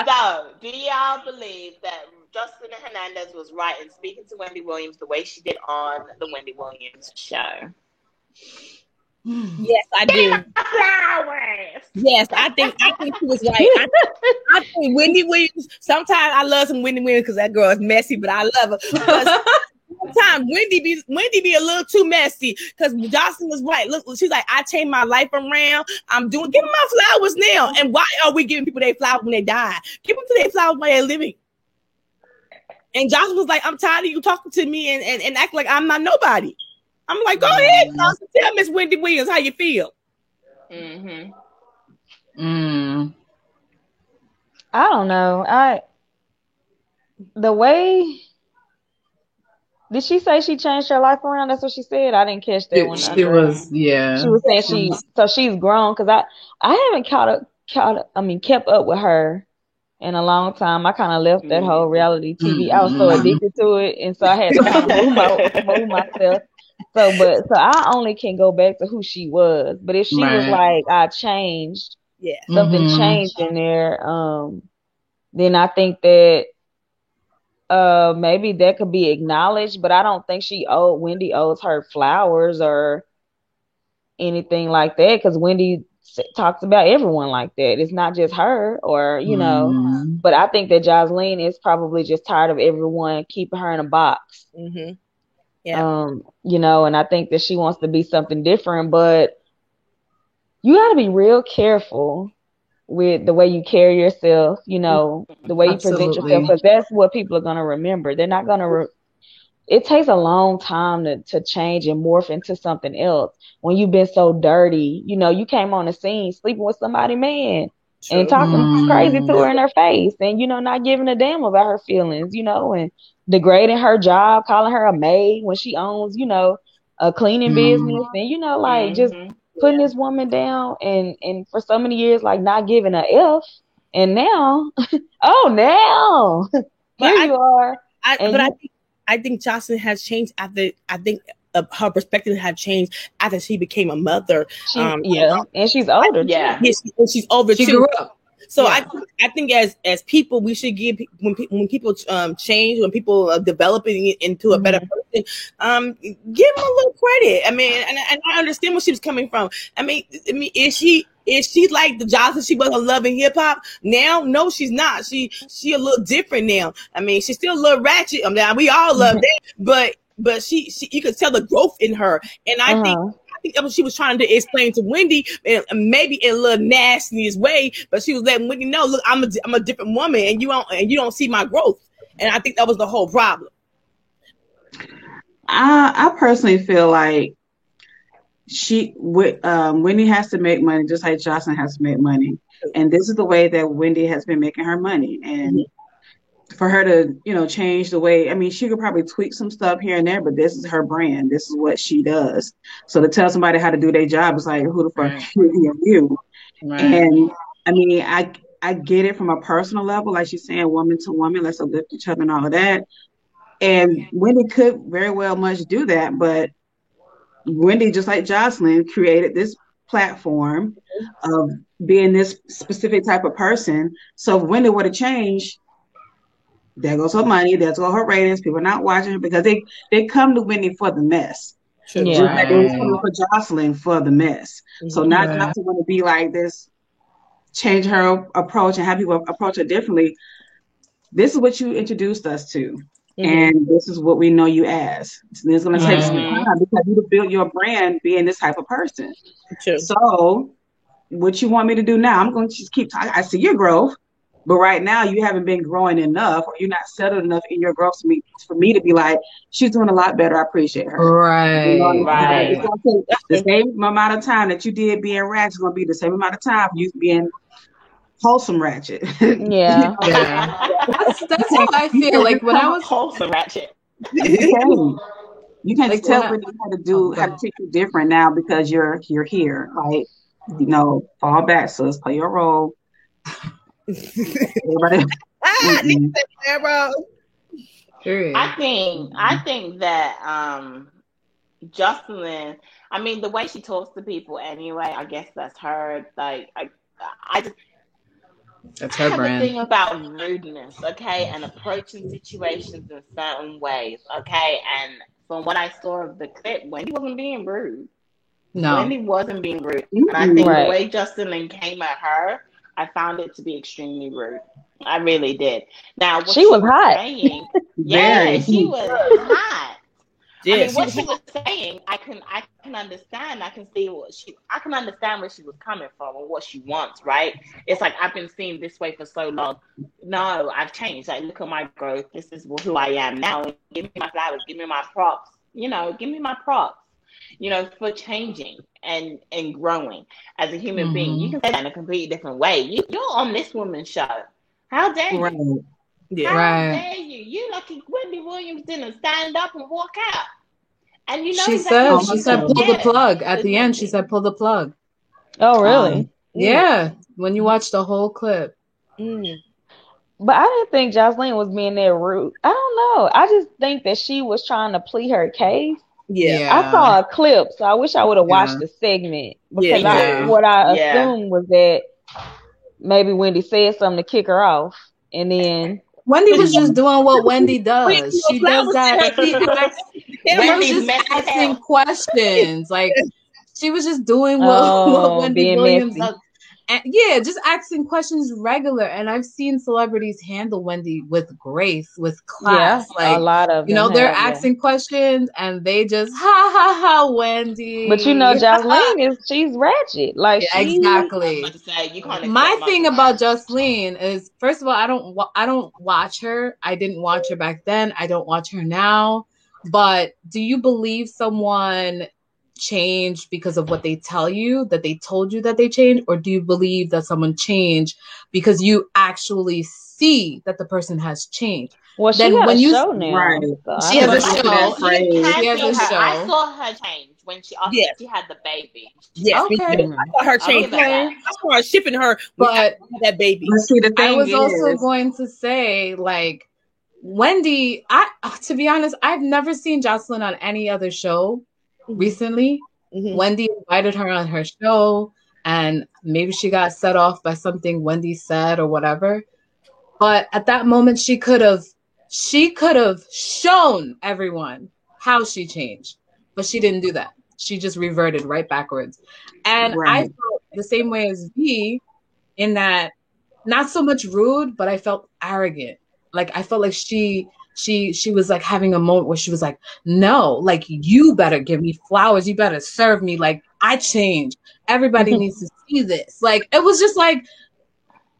So, do y'all believe that Jocelyn Hernandez was right in speaking to Wendy Williams the way she did on the Wendy Williams show? Yes, I do. Flowers. Yes, I think she was right. I think Wendy Williams. Sometimes I love some Wendy Williams because that girl is messy, but I love her. Sometimes Wendy be a little too messy because Jocelyn was right. Look, she's like, I changed my life around. Give them my flowers now. And why are we giving people their flowers when they die? Give them to their flowers while they're living. And Jocelyn was like, I'm tired of you talking to me and act like I'm not nobody. I'm like, go ahead, Jocelyn, tell Miss Wendy Williams how you feel. I don't know. The way. Did she say she changed her life around? That's what she said. I didn't catch that one. She was, yeah. She was saying she's grown because I haven't kept up with her in a long time. I kind of left that whole reality TV. I was so addicted to it, and so I had to kind of move myself. So I only can go back to who she was. But if she was like, I changed, something changed in there, then I think that maybe that could be acknowledged. But I don't think Wendy owes her flowers or anything like that, because Wendy talks about everyone like that. It's not just her, or but I think that Jocelyn is probably just tired of everyone keeping her in a box. And I think that she wants to be something different, but you got to be real careful with the way you carry yourself, the way you present yourself, because that's what people are going to remember. They're not going to it takes a long time to change and morph into something else when you've been so dirty. You came on the scene sleeping with somebody's man and talking crazy to her in her face, and not giving a damn about her feelings, and degrading her job, calling her a maid when she owns, a cleaning business, and just putting this woman down, and for so many years, like, not giving a F, and now, now here you are. I think Jocelyn has changed after. I think her perspective had changed after she became a mother. And she's older. And she's older too. Grew up. So I think as people, we should give when people change, when people are developing into a better person, give them a little credit. I mean, and I understand where she was coming from. I mean, is she like the Jocelyn she was on Love and Hip Hop now? No, she's not. She a little different now. I mean, she's still a little ratchet. I mean, we all love that, but she you could tell the growth in her, and I think that's what she was trying to explain to Wendy, and maybe in a little nastiest way, but she was letting Wendy know, look, I'm a different woman, and you don't see my growth. And I think that was the whole problem. I personally feel like Wendy has to make money just like Jocelyn has to make money. And this is the way that Wendy has been making her money. And for her to, change the way, I mean, she could probably tweak some stuff here and there, but this is her brand. This is what she does. So to tell somebody how to do their job is like, who the fuck are you? Right. And I mean, I get it from a personal level, like she's saying, woman to woman, let's uplift each other and all of that. And Wendy could very well much do that, but Wendy, just like Jocelyn, created this platform of being this specific type of person. So if Wendy were to change, there goes her money, there goes her ratings. People are not watching her because they come to Wendy for the mess. Yeah. Just like they was coming for Jocelyn for the mess. So not to want to be like this, change her approach and have people approach her differently. This is what you introduced us to. And this is what we know you as. And it's going to take some time because you build your brand being this type of person. True. So what you want me to do now, I'm going to just keep talking. I see your growth, but right now you haven't been growing enough or you're not settled enough in your growth for me to be like, she's doing a lot better. I appreciate her. Right. Right. It's going to take the same amount of time that you did being ratchet is going to be the same amount of time you being wholesome ratchet. Yeah. That's how I feel. Like when I was wholesome ratchet. You can't just tell Wendy how to take you different now because you're here. Like, fall back, sis, play your role. Everybody. I think that Jocelyn, I mean, the way she talks to people anyway, I guess that's her. Like, I just. That's her brand. The thing about rudeness, okay, and approaching situations in certain ways, okay. And from what I saw of the clip, Wendy wasn't being rude. No, Wendy wasn't being rude, and I think the way Jocelyn came at her, I found it to be extremely rude. I really did. Now, what she was hot. Saying, yeah, she was hot. Yeah, I mean, what she was saying, I can understand. I can understand where she was coming from and what she wants, right? It's like, I've been seeing this way for so long. No, I've changed. Like, look at my growth. This is who I am now. Give me my flowers. Give me my props. Give me my props, for changing and growing as a human being. You can say that in a completely different way. You're on this woman's show. How dare you? Right. Yeah. How dare you? You lucky Wendy Williams didn't stand up and walk out. And she said pull the plug at the end. She said pull the plug. Oh, really? Yeah. When you watch the whole clip. But I didn't think Jocelyn was being that rude. I don't know. I just think that she was trying to plead her case. Yeah. I saw a clip, so I wish I would have watched the segment because what I assumed was that maybe Wendy said something to kick her off, and then Wendy was just doing what Wendy does. She does that. She was just asking questions. Like, she was just doing what Wendy Williams does. And just asking questions regular. And I've seen celebrities handle Wendy with grace, with class. Yeah, like, a lot of them they're asking questions and they just Wendy. But Jocelyn she's ratchet. Like, exactly. My thing about Jocelyn is, first of all, I don't watch her. I didn't watch her back then. I don't watch her now. But do you believe someone changed because of what they tell you, that they told you that they changed, or do you believe that someone changed because you actually see that the person has changed? Well, she has a show now. Right. She has a show. She has a show. I saw her change when she had the baby. Yes, okay. I saw her change. I saw her shipping her, but that baby. I was also going to say, like, Wendy, to be honest, I've never seen Jocelyn on any other show recently. Wendy invited her on her show, and maybe she got set off by something Wendy said or whatever. But at that moment, she could have shown everyone how she changed, but she didn't do that. She just reverted right backwards. And I felt the same way as V, in that not so much rude, but I felt arrogant. Like, I felt like she was like having a moment where she was like, no, like, you better give me flowers. You better serve me. Like, I changed. Everybody needs to see this. Like, it was just like,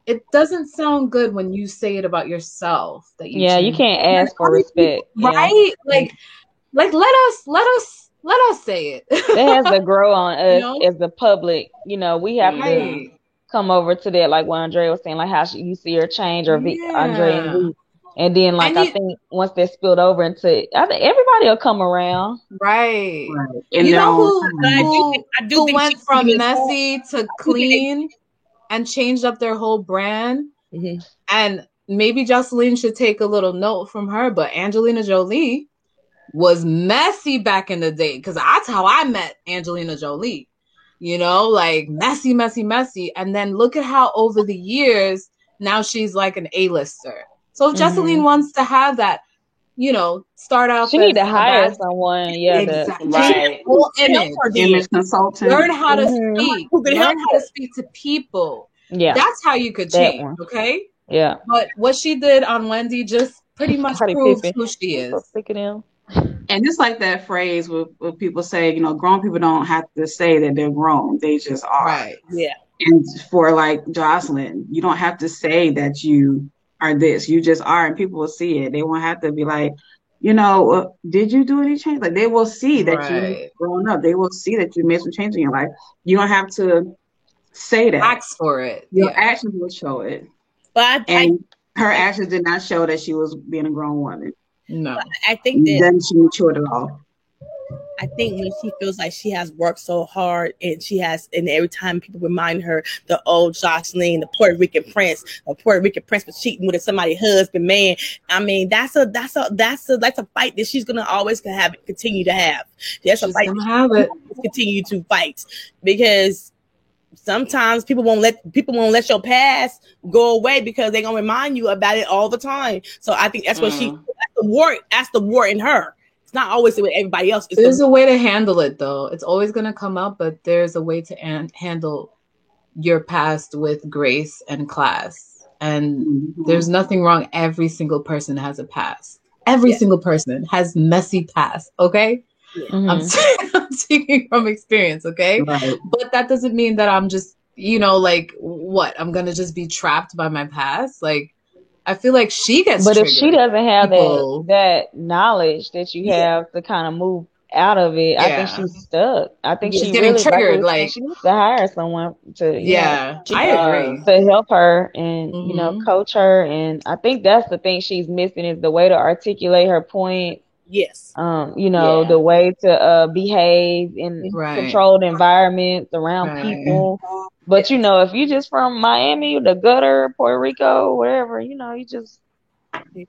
it doesn't sound good when you say it about yourself that you Yeah, you changed. can't ask for respect. Right? Yeah. Like let us say it. That has to grow on us know? as the public. You know, we have to Right. come over to that, like what Andrea was saying, like how you see her change, or Andrea and Yeah. V. And then, like, I think once that spilled over into, I think everybody will come around. Right. In You their know own who time. I do who think went she's from giving it messy to clean and changed up their whole brand? Mhm. And maybe Jocelyn should take a little note from her, but Angelina Jolie was messy back in the day, because that's how I met Angelina Jolie. You know, like messy, messy, messy. And then look at how over the years, now she's like an A-lister. So if Jocelyn wants to have that, you know, start off She need to hire someone, exactly. Right. Whole image consultant. Learn how to speak. Learn how to speak to people. Yeah. That's how you could change, okay? Yeah. But what she did on Wendy just pretty much proves who she is. And just like that phrase where people say, you know, grown people don't have to say that they're grown. They just are. Right. Yeah. And for like Jocelyn, you don't have to say that you are this. You just are, and people will see it. They won't have to be like, you know, did you do any change? Like, they will see that you've grown up. They will see that you made some change in your life. You don't have to say that. Ask for it. Your actions will show it. But her actions did not show that she was being a grown woman. No. I think that then she matured at all. I think when she feels like she has worked so hard, and every time people remind her the old Jocelyn, the Puerto Rican prince, was cheating with somebody's husband, man. I mean, that's a fight that she's gonna always continue to have. That's a fight. Continue to fight, because sometimes people won't let your past go away, because they're gonna remind you about it all the time. So I think that's what that's the war in her. It's not always with everybody else. There's a way to handle it, though. It's always gonna come up, but there's a way to handle your past with grace and class. And there's nothing wrong. Every single person has a past. Every single person has messy past. Okay. I'm speaking from experience, okay? Right. But that doesn't mean that I'm just, you know, like, what? I'm going to just be trapped by my past? Like, I feel like she gets But triggered. if she doesn't have that knowledge that you have to kind of move out of it, I think she's stuck. I think she's getting really triggered. Like she needs to hire someone to, I agree, to help her and you know, coach her. And I think that's the thing she's missing, is the way to articulate her point. Yes. You know, the way to behave in controlled environments around people. But you know, if you just from Miami, the gutter, Puerto Rico, wherever, you know, you just there's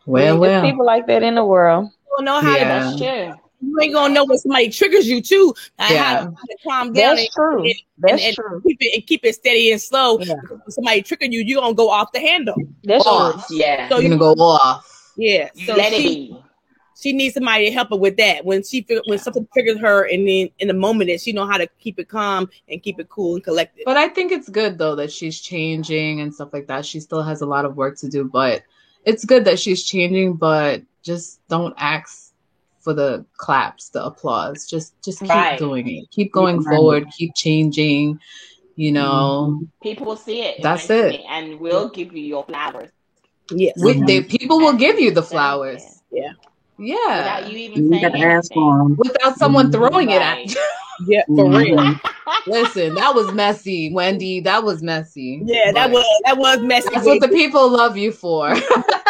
people like that in the world. You don't know how to. That's true. You ain't gonna know when somebody triggers you too. How to calm down. That's true. That's true. Keep it steady and slow. Yeah. When somebody triggering you, you're gonna go off the handle. That's true. Yeah. So you're gonna go off. Yeah. So let it be. She needs somebody to help her with that. When something triggers her, and then in the moment that she know how to keep it calm and keep it cool and collected. But I think it's good though that she's changing and stuff like that. She still has a lot of work to do, but it's good that she's changing. But just don't ask for the claps, the applause. Just keep doing it. Keep going forward. Keep changing. You know, people will see it. That's it, and we'll give you your flowers. Yes, people will give you the flowers. Yeah. Yeah. Without you even saying anything. Without someone throwing it at you. Yeah, for real. Listen, that was messy, Wendy. That was messy. Yeah, that was messy. That's what the people love you for.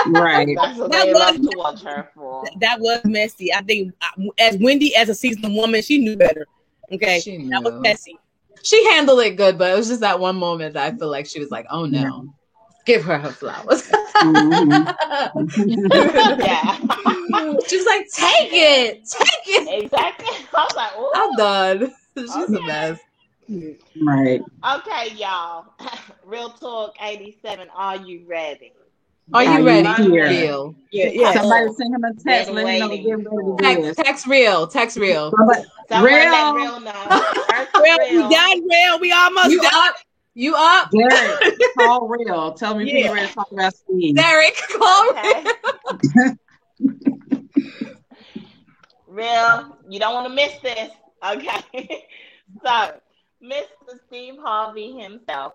Right. That's what they love to watch her for. That was messy. I think as Wendy, as a seasoned woman, she knew better. Okay. That was messy. She handled it good, but it was just that one moment that I feel like she was like, oh no. Yeah. Give her flowers. Yeah. She was like, take it. Exactly. I was like, ooh. I'm done. She's a mess. Right. Okay, y'all. Real Talk 87. Are you ready? Are you ready? Real. Yeah. Somebody send him a text. Let him know to get ready to do Text real. Somebody let Real know. We done, Real. We almost done. You up? Derek, call Real. Tell me if you're ready to talk about Steve. Derek, call Real. Real, you don't want to miss this. Okay. So, Mr. Steve Harvey himself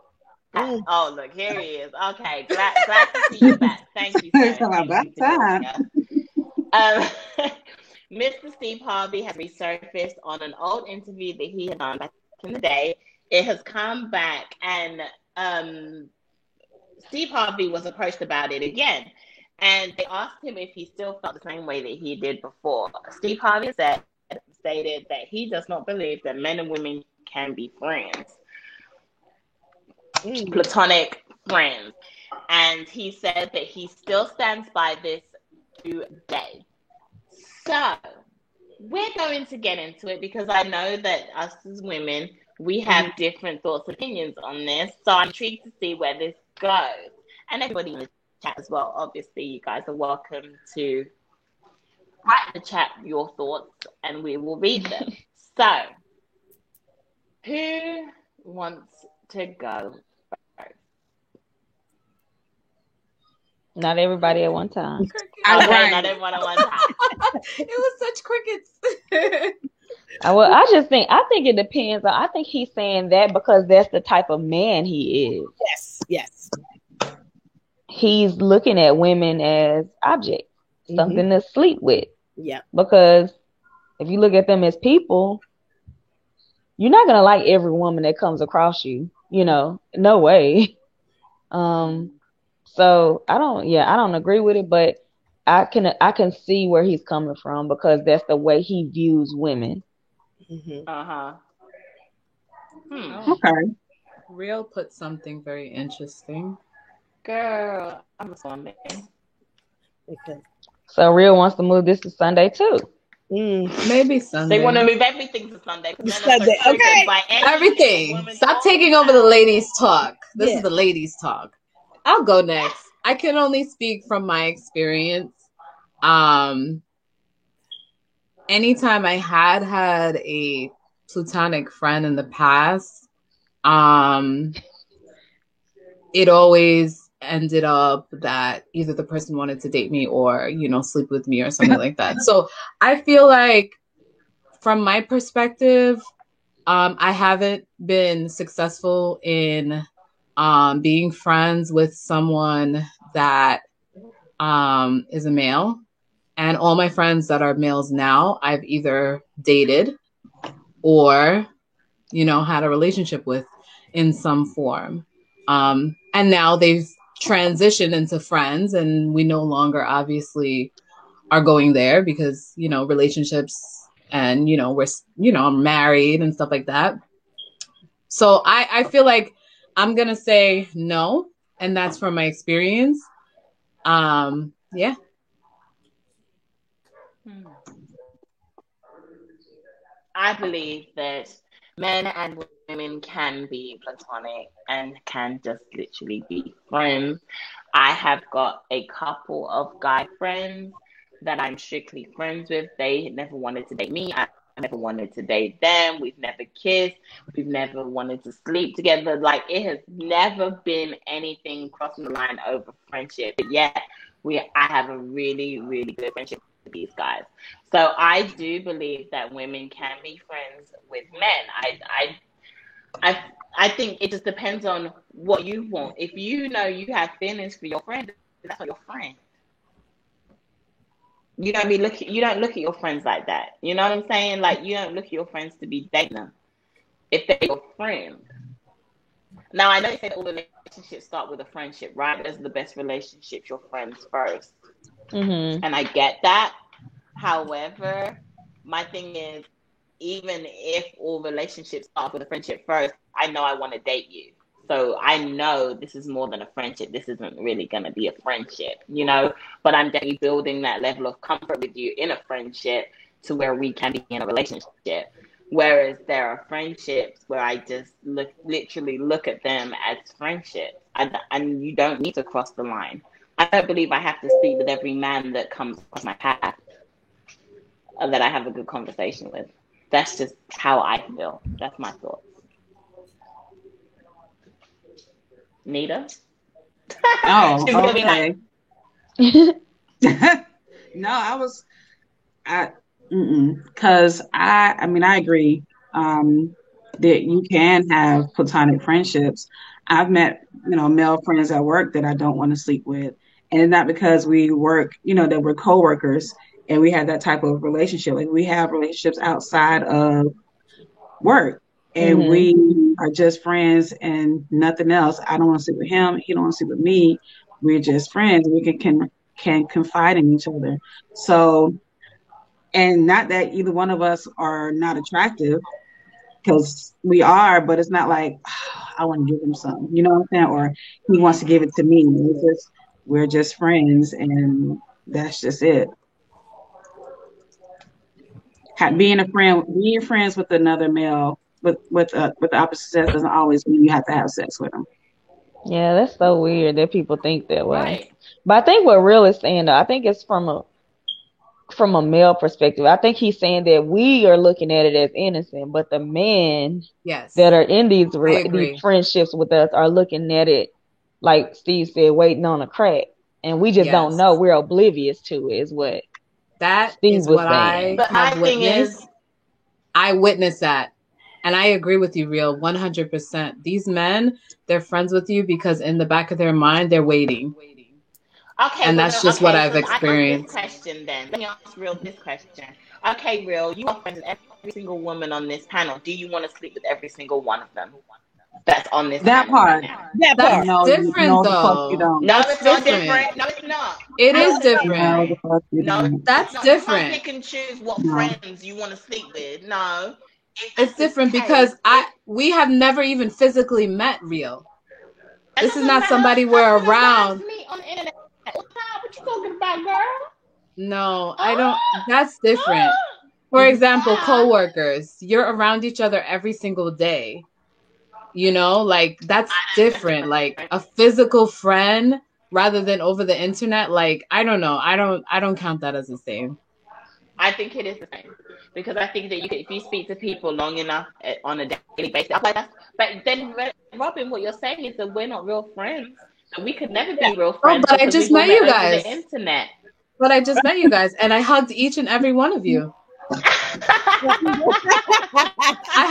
Oh, look, here he is. Okay, glad to see you back. Thank you, sir. About time. Mr. Steve Harvey has resurfaced on an old interview that he had done back in the day. It has come back, and Steve Harvey was approached about it again. And they asked him if he still felt the same way that he did before. Steve Harvey stated that he does not believe that men and women can be friends. Platonic friends. And he said that he still stands by this today. So, we're going to get into it because I know that us as women, we have different thoughts and opinions on this. So, I'm intrigued to see where this goes. And everybody in the chat as well. Obviously, you guys are welcome to write in the chat your thoughts and we will read them. So, who wants to go? Not everybody at one time. Okay, not everyone at one time. It was such crickets. I think it depends. I think he's saying that because that's the type of man he is. Yes. He's looking at women as objects, something to sleep with. Yeah. Because if you look at them as people, you're not gonna like every woman that comes across you. You know, no way. So I don't agree with it, but I can see where he's coming from because that's the way he views women. Okay. Real put something very interesting. Girl, I'm responding. Okay. So Real wants to move this to Sunday too. Maybe Sunday. They want to move everything to Sunday. Sunday. Okay. Everything. Stop taking over the ladies' talk. This is the ladies' talk. I'll go next. I can only speak from my experience. Anytime I had a platonic friend in the past, it always ended up that either the person wanted to date me or, sleep with me or something like that. So I feel like from my perspective, I haven't been successful in being friends with someone that is a male. And all my friends that are males now, I've either dated or, had a relationship with in some form. And now they've transitioned into friends and we no longer obviously are going there because, relationships and, we're, I'm married and stuff like that. So I feel like I'm going to say no. And that's from my experience. Yeah. I believe that men and women can be platonic and can just literally be friends. I have got a couple of guy friends that I'm strictly friends with. They never wanted to date me. I never wanted to date them. We've never kissed. We've never wanted to sleep together. Like, it has never been anything crossing the line over friendship. But yet, I have a really, really good friendship with these guys. So I do believe that women can be friends with men. I think it just depends on what you want. If you know you have feelings for your friend, that's not your friend. You don't look at your friends like that. You know what I'm saying? Like, you don't look at your friends to be dating them if they're your friend. Now, I know you say that all relationships start with a friendship, right? But those are the best relationships, your friends first. And I get that. However, my thing is, even if all relationships start with a friendship first, I know I want to date you. So I know this is more than a friendship. This isn't really going to be a friendship, but I'm definitely building that level of comfort with you in a friendship to where we can be in a relationship. Whereas there are friendships where I just literally look at them as friendships. And you don't need to cross the line. I don't believe I have to sleep with every man that comes across my path that I have a good conversation with. That's just how I feel. That's my thoughts. Nita? Oh, okay. No, because I agree that you can have platonic friendships. I've met, male friends at work that I don't want to sleep with. And it's not because we work, that we're coworkers and we have that type of relationship. Like we have relationships outside of work and we are just friends and nothing else. I don't want to sleep with him. He don't want to sleep with me. We're just friends. We can confide in each other. So, and not that either one of us are not attractive, because we are, but it's not like I want to give him something, you know what I'm saying? Or he wants to give it to me. We're just friends, and that's just it. Being friends with another male with the opposite sex doesn't always mean you have to have sex with them. Yeah, that's so weird that people think that way. Right. But I think what Real is saying, though, I think it's from a male perspective. I think he's saying that we are looking at it as innocent, but the men that are in these friendships with us are looking at it, like Steve said, waiting on a crack. And we just don't know. We're oblivious to it, is what Steve was saying. But my thing is, I witnessed that. And I agree with you, Real, 100%. These men, they're friends with you because in the back of their mind, they're waiting. Okay, and that's just what I've experienced. Let me ask Real this question. Okay, Real, you are friends with every single woman on this panel. Do you want to sleep with every single one of them that's on this panel? Part. That part. That's different, though. No, it's not different. No, it's not. It is different. No, that's different. You can't pick and choose what friends you want to sleep with. No. It's different because we have never even physically met, Real. This is not somebody we're around. On the internet. What you talking about, girl? No, I don't. That's different. For example, coworkers. You're around each other every single day. Like that's different. Like a physical friend rather than over the internet. Like I don't know. I don't count that as the same. I think it is the same because I think that if you speak to people long enough on a daily basis, but then Robin, what you're saying is that we're not real friends. We could never be real friends. But I just met you guys. The internet. But I just met you guys, and I hugged each and every one of you. I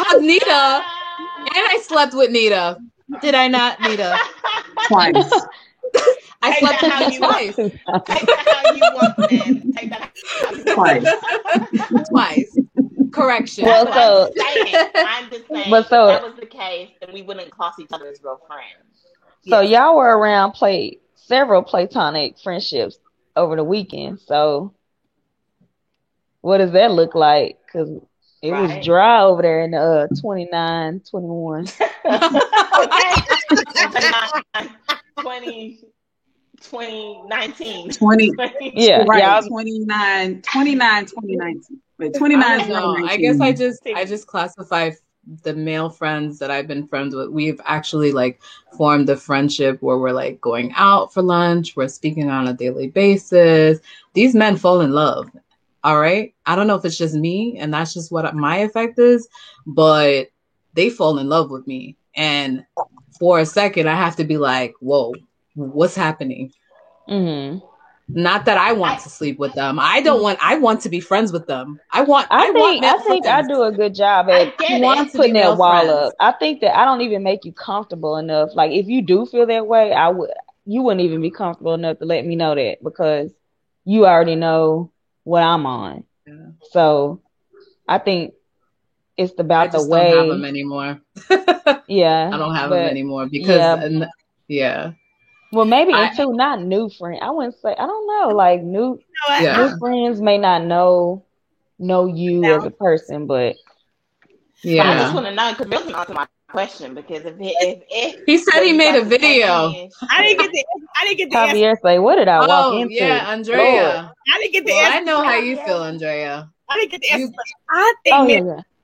hugged Nita, and I slept with Nita. Did I not, Nita? Twice. I slept with her twice. Take that how you want, man. Take that twice. Correction. Well, I'm just saying. But if that was the case, then we wouldn't class each other as real friends. So y'all were around several platonic friendships over the weekend. So what does that look like? Because it was dry over there in 29, 21. 2019. 2019. Wait, 29. No, I guess I just classify the male friends that I've been friends with. We've actually formed a friendship where we're going out for lunch. We're speaking on a daily basis. These men fall in love. All right. I don't know if it's just me and that's just what my effect is, but they fall in love with me. And for a second, I have to be like, whoa, what's happening? Mm-hmm. Not that I want to sleep with them. I want to be friends with them. I think I do a good job at putting that wall up. I think that I don't even make you comfortable enough. Like if you do feel that way, you wouldn't even be comfortable enough to let me know that because you already know what I'm on. Yeah. So I think it's about the way. I don't have them anymore. Yeah. I don't have them anymore because yeah. Well, maybe not new friends. I wouldn't say. I don't know. Like new friends may not know you as a person, but I just want to know because Bill's answer my question because if he said he made a video, I didn't get the Javier say, "What did I walk into?" Yeah, Andrea. Lord. I didn't get the answer. I know how you feel, Andrea. I didn't get the answer.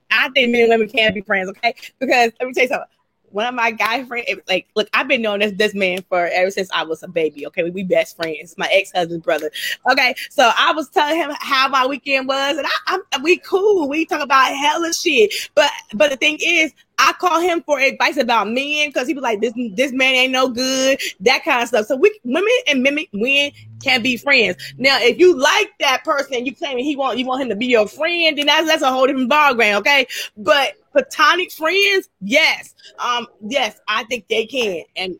I think men and women can be friends, okay? Because let me tell you something. One of my guy friends, look, I've been knowing this man for ever since I was a baby. Okay, we best friends. My ex-husband's brother. Okay, so I was telling him how my weekend was, and we cool. We talk about hella shit. But the thing is, I call him for advice about men because he was like, this man ain't no good, that kind of stuff. So women and men can be friends. Now, if you like that person and you claim you want him to be your friend, then that's a whole different ballgame, okay? But platonic friends, yes. Yes, I think they can. And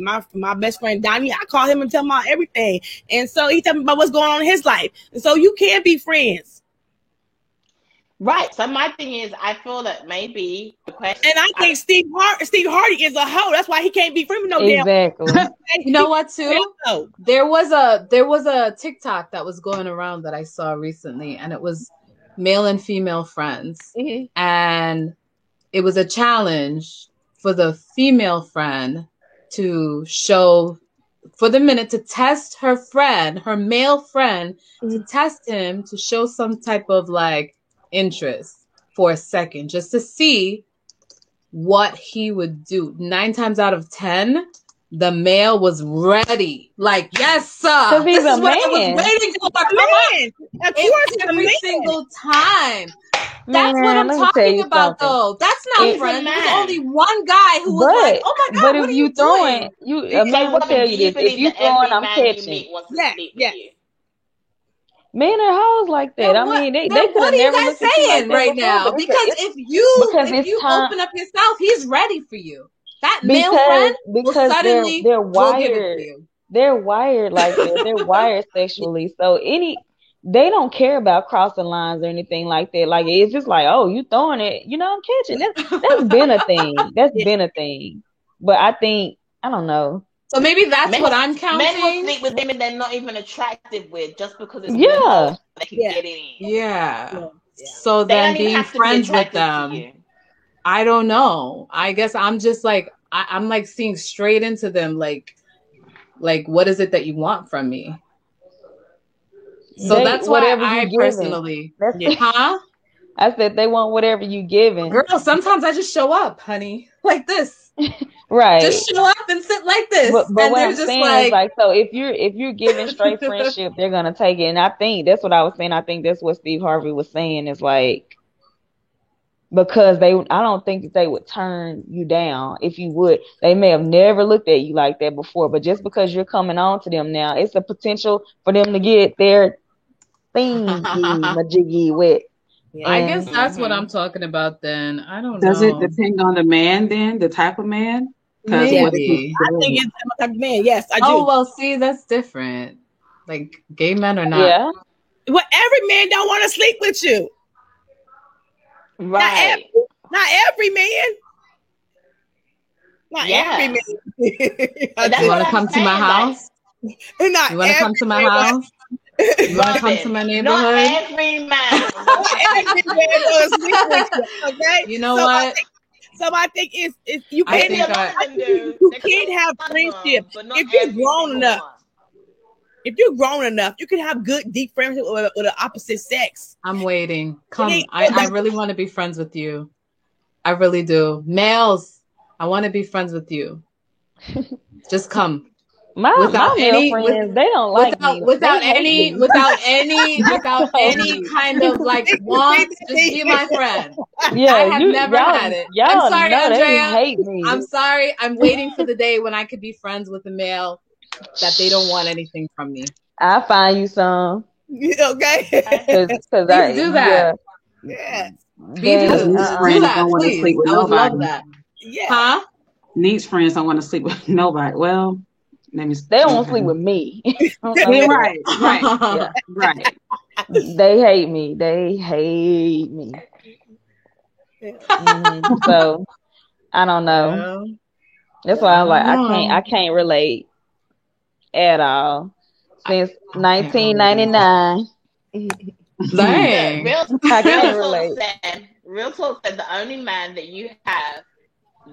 my best friend Donnie, I call him and tell him about everything. And so he tell me about what's going on in his life. And so you can be friends. Right. So my thing is, I feel that maybe the question. And I think Steve Hardy is a hoe. That's why he can't be friends with no Exactly. damn. You know what, too? There was a TikTok that was going around that I saw recently, and it was male and female friends. Mm-hmm. And it was a challenge for the female friend to show for the minute to test her friend, her male friend, to test him to show some type of like interest for a second, just to see what he would do. 9 times out of 10, the male was ready. Like, yes, sir. This is what I was waiting for. Come on. Of course, every single time. That's what I'm talking about, though. That's not friends. There's only one guy who was like, "Oh my god!" But what if you throwing, a man will tell you this. If you throwing, I'm catching. Yeah. Men are hoes like that. I mean, they could what have are you never guys looked at you saying like right now? Because if you open up yourself, he's ready for you. That male friend will suddenly they're wired. Give it to you. They're wired like that. They're wired sexually. So they don't care about crossing lines or anything like that. Like it's just like, oh, you throwing it, I'm catching. That's been a thing. That's been a thing. But I think I don't know. So maybe that's what I'm counting. Men will sleep with women they're not even attractive with just because it's they can get it in. Yeah. So then being friends with them, I don't know. I guess I'm just like I'm like seeing straight into them. Like what is it that you want from me? So that's whatever I personally, huh? I said they want whatever you giving. Girl, sometimes I just show up, honey, like this. Right. Just show up and sit like this. But what I'm saying is like, so if you're giving straight friendship, they're gonna take it. And I think that's what I was saying. I think that's what Steve Harvey was saying is like, because I don't think that they would turn you down if you would. They may have never looked at you like that before, but just because you're coming on to them now, it's a potential for them to get their thing majiggy with. Yeah. I guess that's what I'm talking about then. I don't know. Does it depend on the man then, the type of man? Maybe. I think it's the type of man. Yes, I do. Oh, well, see, that's different. Like, gay men are not. Yeah. Well, every man don't want to sleep with you. Right. Not every man. Not every man. You want to come to my house? You want to come to my house? You want to come to my neighborhood? Not every man. Okay. You know what? I think it's you can't have friendship if you're grown enough. If you're grown enough, you can have good, deep friendship with the opposite sex. I'm waiting. Come, I really want to be friends with you. I really do. Males, I want to be friends with you. Just come. My male friends, they don't like me. Without any kind of like want, just be my friend. Yeah, I have never had it. I'm sorry, Andrea. Hate me. I'm sorry. I'm waiting for the day when I could be friends with a male that they don't want anything from me. I'll find you some. Okay. Because I do that. Yeah. Do that, please. I would love that. Yeah. Huh? Niece's friends don't want to sleep with nobody. Well, they don't want to sleep with me. Yeah, right. They hate me. So I don't know. That's why I'm like, I can't relate at all. Since 1999. Dang. Real talk said the only man that you have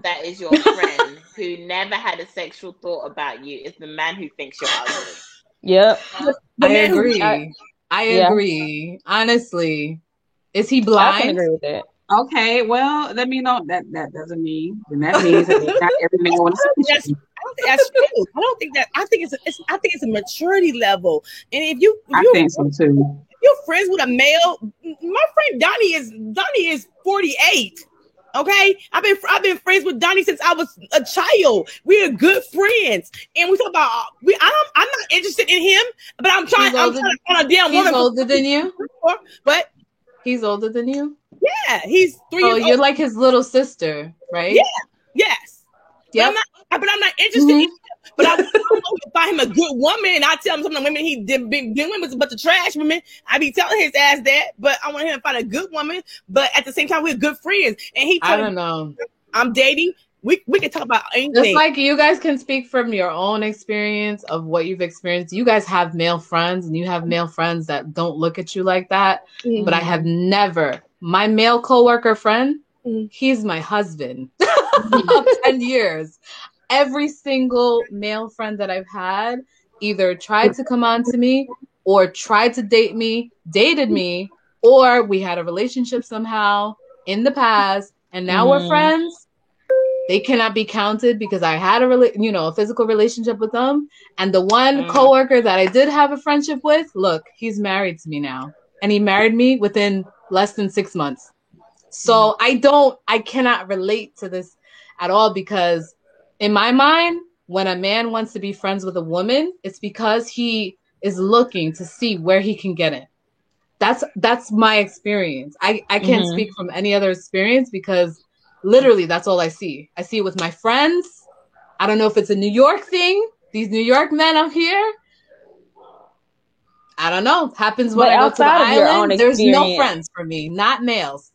that is your friend who never had a sexual thought about you is the man who thinks you're ugly. Yep. I agree. I agree. Honestly. Is he blind? I can agree with that. Okay, well, let me know that doesn't mean, and that means that not every man wants to see you. That's true. I don't think that. I think it's a maturity level. And if I think so too. If you're friends with a male, my friend Donnie is 48. Okay, I've been friends with Donnie since I was a child. We are good friends, and we talk about I'm not interested in him, but I'm trying to find a damn woman. He's older than you. What? He's older than you. Yeah, he's 3 Oh, years you're old. like his little sister, right? Yeah. Yes. Yep. But I'm not interested in him. But I want to find him a good woman, and I tell him some of the women he been with a bunch of trash women. I be telling his ass that, but I want him to find a good woman. But at the same time, we're good friends. And he I don't know. I'm dating. We can talk about anything. Just like you guys can speak from your own experience of what you've experienced. You guys have male friends, and you have male friends that don't look at you like that. Mm-hmm. But I have never. My male coworker friend, he's my husband of 10 years. Every single male friend that I've had either tried to come on to me or tried to date me, dated me, or we had a relationship somehow in the past, and now we're friends. They cannot be counted because I had a physical relationship with them. And the one coworker that I did have a friendship with, look, he's married to me now. And he married me within less than 6 months. So I cannot relate to this at all, because in my mind, when a man wants to be friends with a woman, it's because he is looking to see where he can get it. That's my experience. I can't speak from any other experience, because literally that's all I see. I see it with my friends. I don't know if it's a New York thing. These New York men out here. I don't know. Happens when I go to the island. There's no friends for me, not males.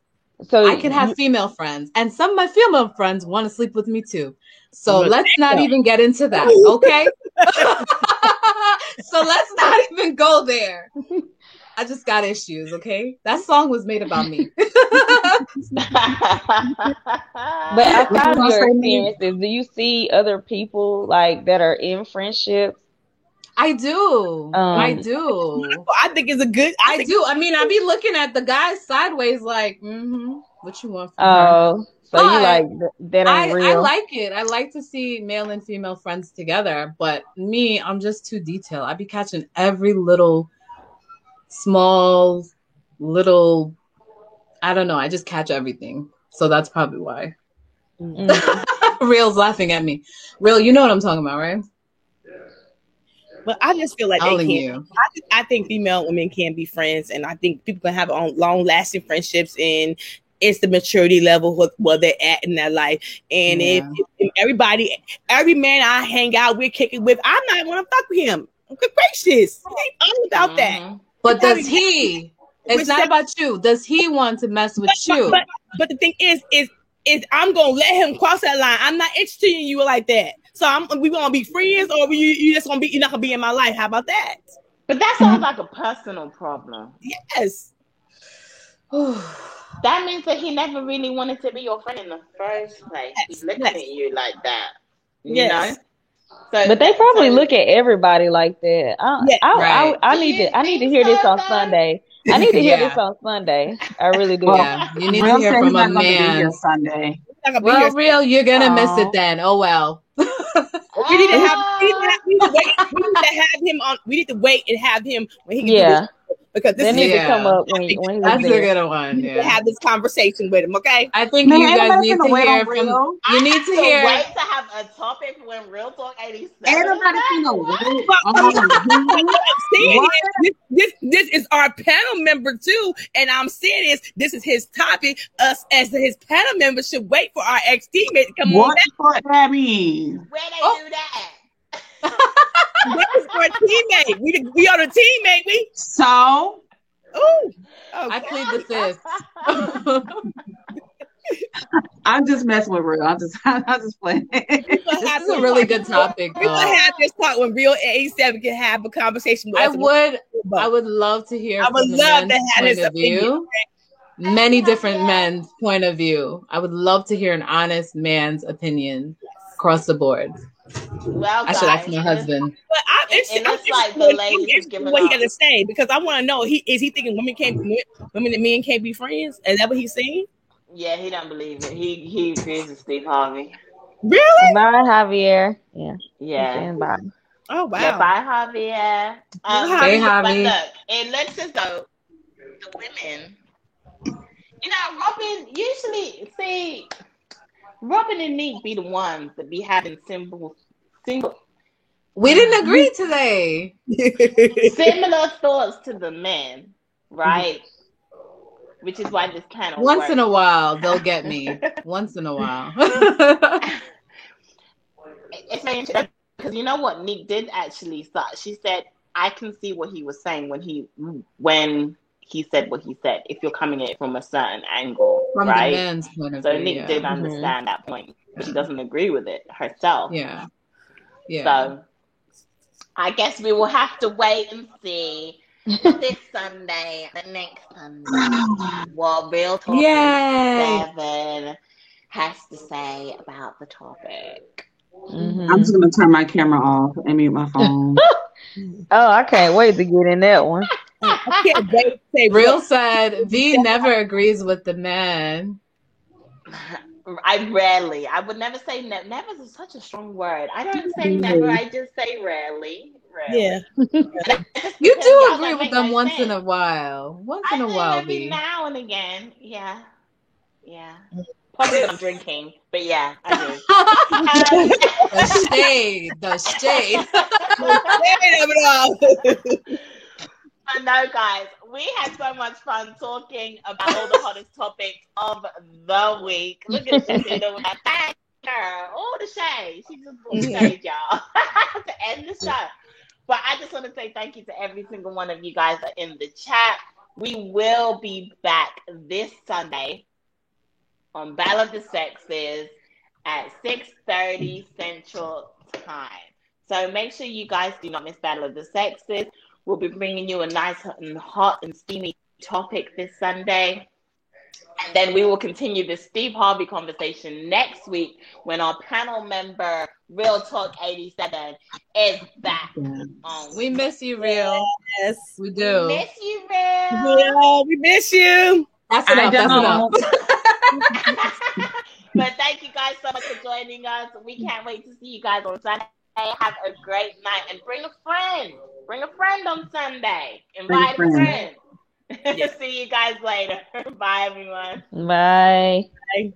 So I can have female friends, and some of my female friends want to sleep with me too. So let's not even get into that, okay? So let's not even go there. I just got issues, okay? That song was made about me. But outside of your experiences, do you see other people like that are in friendships? I do. I think it's a good. I do. I mean, I be looking at the guys sideways, like, what you want from her? So you like that ain't real. I like it. I like to see male and female friends together. But me, I'm just too detailed. I be catching every small little. I don't know. I just catch everything. So that's probably why. Real's laughing at me. Real, you know what I'm talking about, right? But I just feel like they can't. I think female women can be friends, and I think people can have long-lasting friendships, and it's the maturity level where they're at in their life. And if every man I hang out with, kick it with, I'm not going to fuck with him. I'm gracious. It ain't all about that. But does he? It's not about you. Does he want to mess with you? But the thing is I'm going to let him cross that line. I'm not interested in you like that. So we gonna be friends, or you're not gonna be in my life. How about that? But that sounds like a personal problem. Yes. That means that he never really wanted to be your friend in the first place. He's looking at you like that. You know? So, but they probably look at everybody like that. I need to hear this on Sunday. I need to hear this on Sunday. I really do. Yeah, you need to hear from a man. Sunday. Well, Real, you're gonna miss it then. Oh well. We need to wait and have him when he can do this. Because this needs to come up when he that's a good one. Yeah. To have this conversation with him, okay? I think you guys need to hear from. You need to hear. Wait to have a topic when Real Talk 87. Everybody's This is our panel member too, and I'm saying this is his topic. Us as his panel members should wait for our ex-teammate to come on. What that mean? Where they do that? That is our teammate. We are the teammate. So. I plead the fifth. I'm just messing with Real. I'm just playing. This is a really good topic. We're gonna have this talk when Real 87 can have a conversation with us. I would love to hear. I would love to have his opinion. Many different men's point of view. I would love to hear an honest man's opinion across the board. Well, I should ask my husband. But it looks like the ladies what he got to say, because I want to know. Is he thinking women and men can't be friends? Is that what he's saying? Yeah, he don't believe it. He agrees with Steve Harvey. Really? Bye, Javier. Yeah. Bye. Oh wow. Yeah, bye, Javier. Hey, Javi. Look, it looks as though the women, Robin and Nick be the ones that be having single. We didn't agree today. Similar thoughts to the men, right? which is why this panel Once works. in a while, they'll get me. Once in a while. It's very interesting because you know what Nick did actually start. She said, "I can see what he was saying when he said what he said. If you're coming at it from a certain angle, From right?" the man's point of So view, Nick did understand that point, but she doesn't agree with it herself. Yeah. So I guess we will have to wait and see this Sunday, the next Sunday, what Real Talk 7 has to say about the topic. I'm just gonna turn my camera off and mute my phone. Oh, I can't wait to get in that one. I can't wait to say Real said V never agrees with the man. I would never say never. Never is such a strong word. I don't say never. I just say rarely. Yeah. You do agree with them once in a while. Once in a while, every now and again. Yeah. Probably when I'm drinking, but yeah, I do. The shade. But no, guys, we had so much fun talking about all the hottest topics of the week. Look at Cecilia with that girl, all the shade. She just brought shade, y'all, to end the show. But I just want to say thank you to every single one of you guys that are in the chat. We will be back this Sunday on Battle of the Sexes at 6:30 Central Time. So make sure you guys do not miss Battle of the Sexes. We'll be bringing you a nice and hot and steamy topic this Sunday. And then we will continue the Steve Harvey conversation next week when our panel member, Real Talk 87, is back. We miss you, Real. Yes. We do. We miss you, Real. Yeah, we miss you. That's enough. But thank you guys so much for joining us. We can't wait to see you guys on Sunday. Have a great night and bring a friend. Bring a friend on Sunday. Invite a friend. See you guys later. Bye, everyone. Bye. Bye.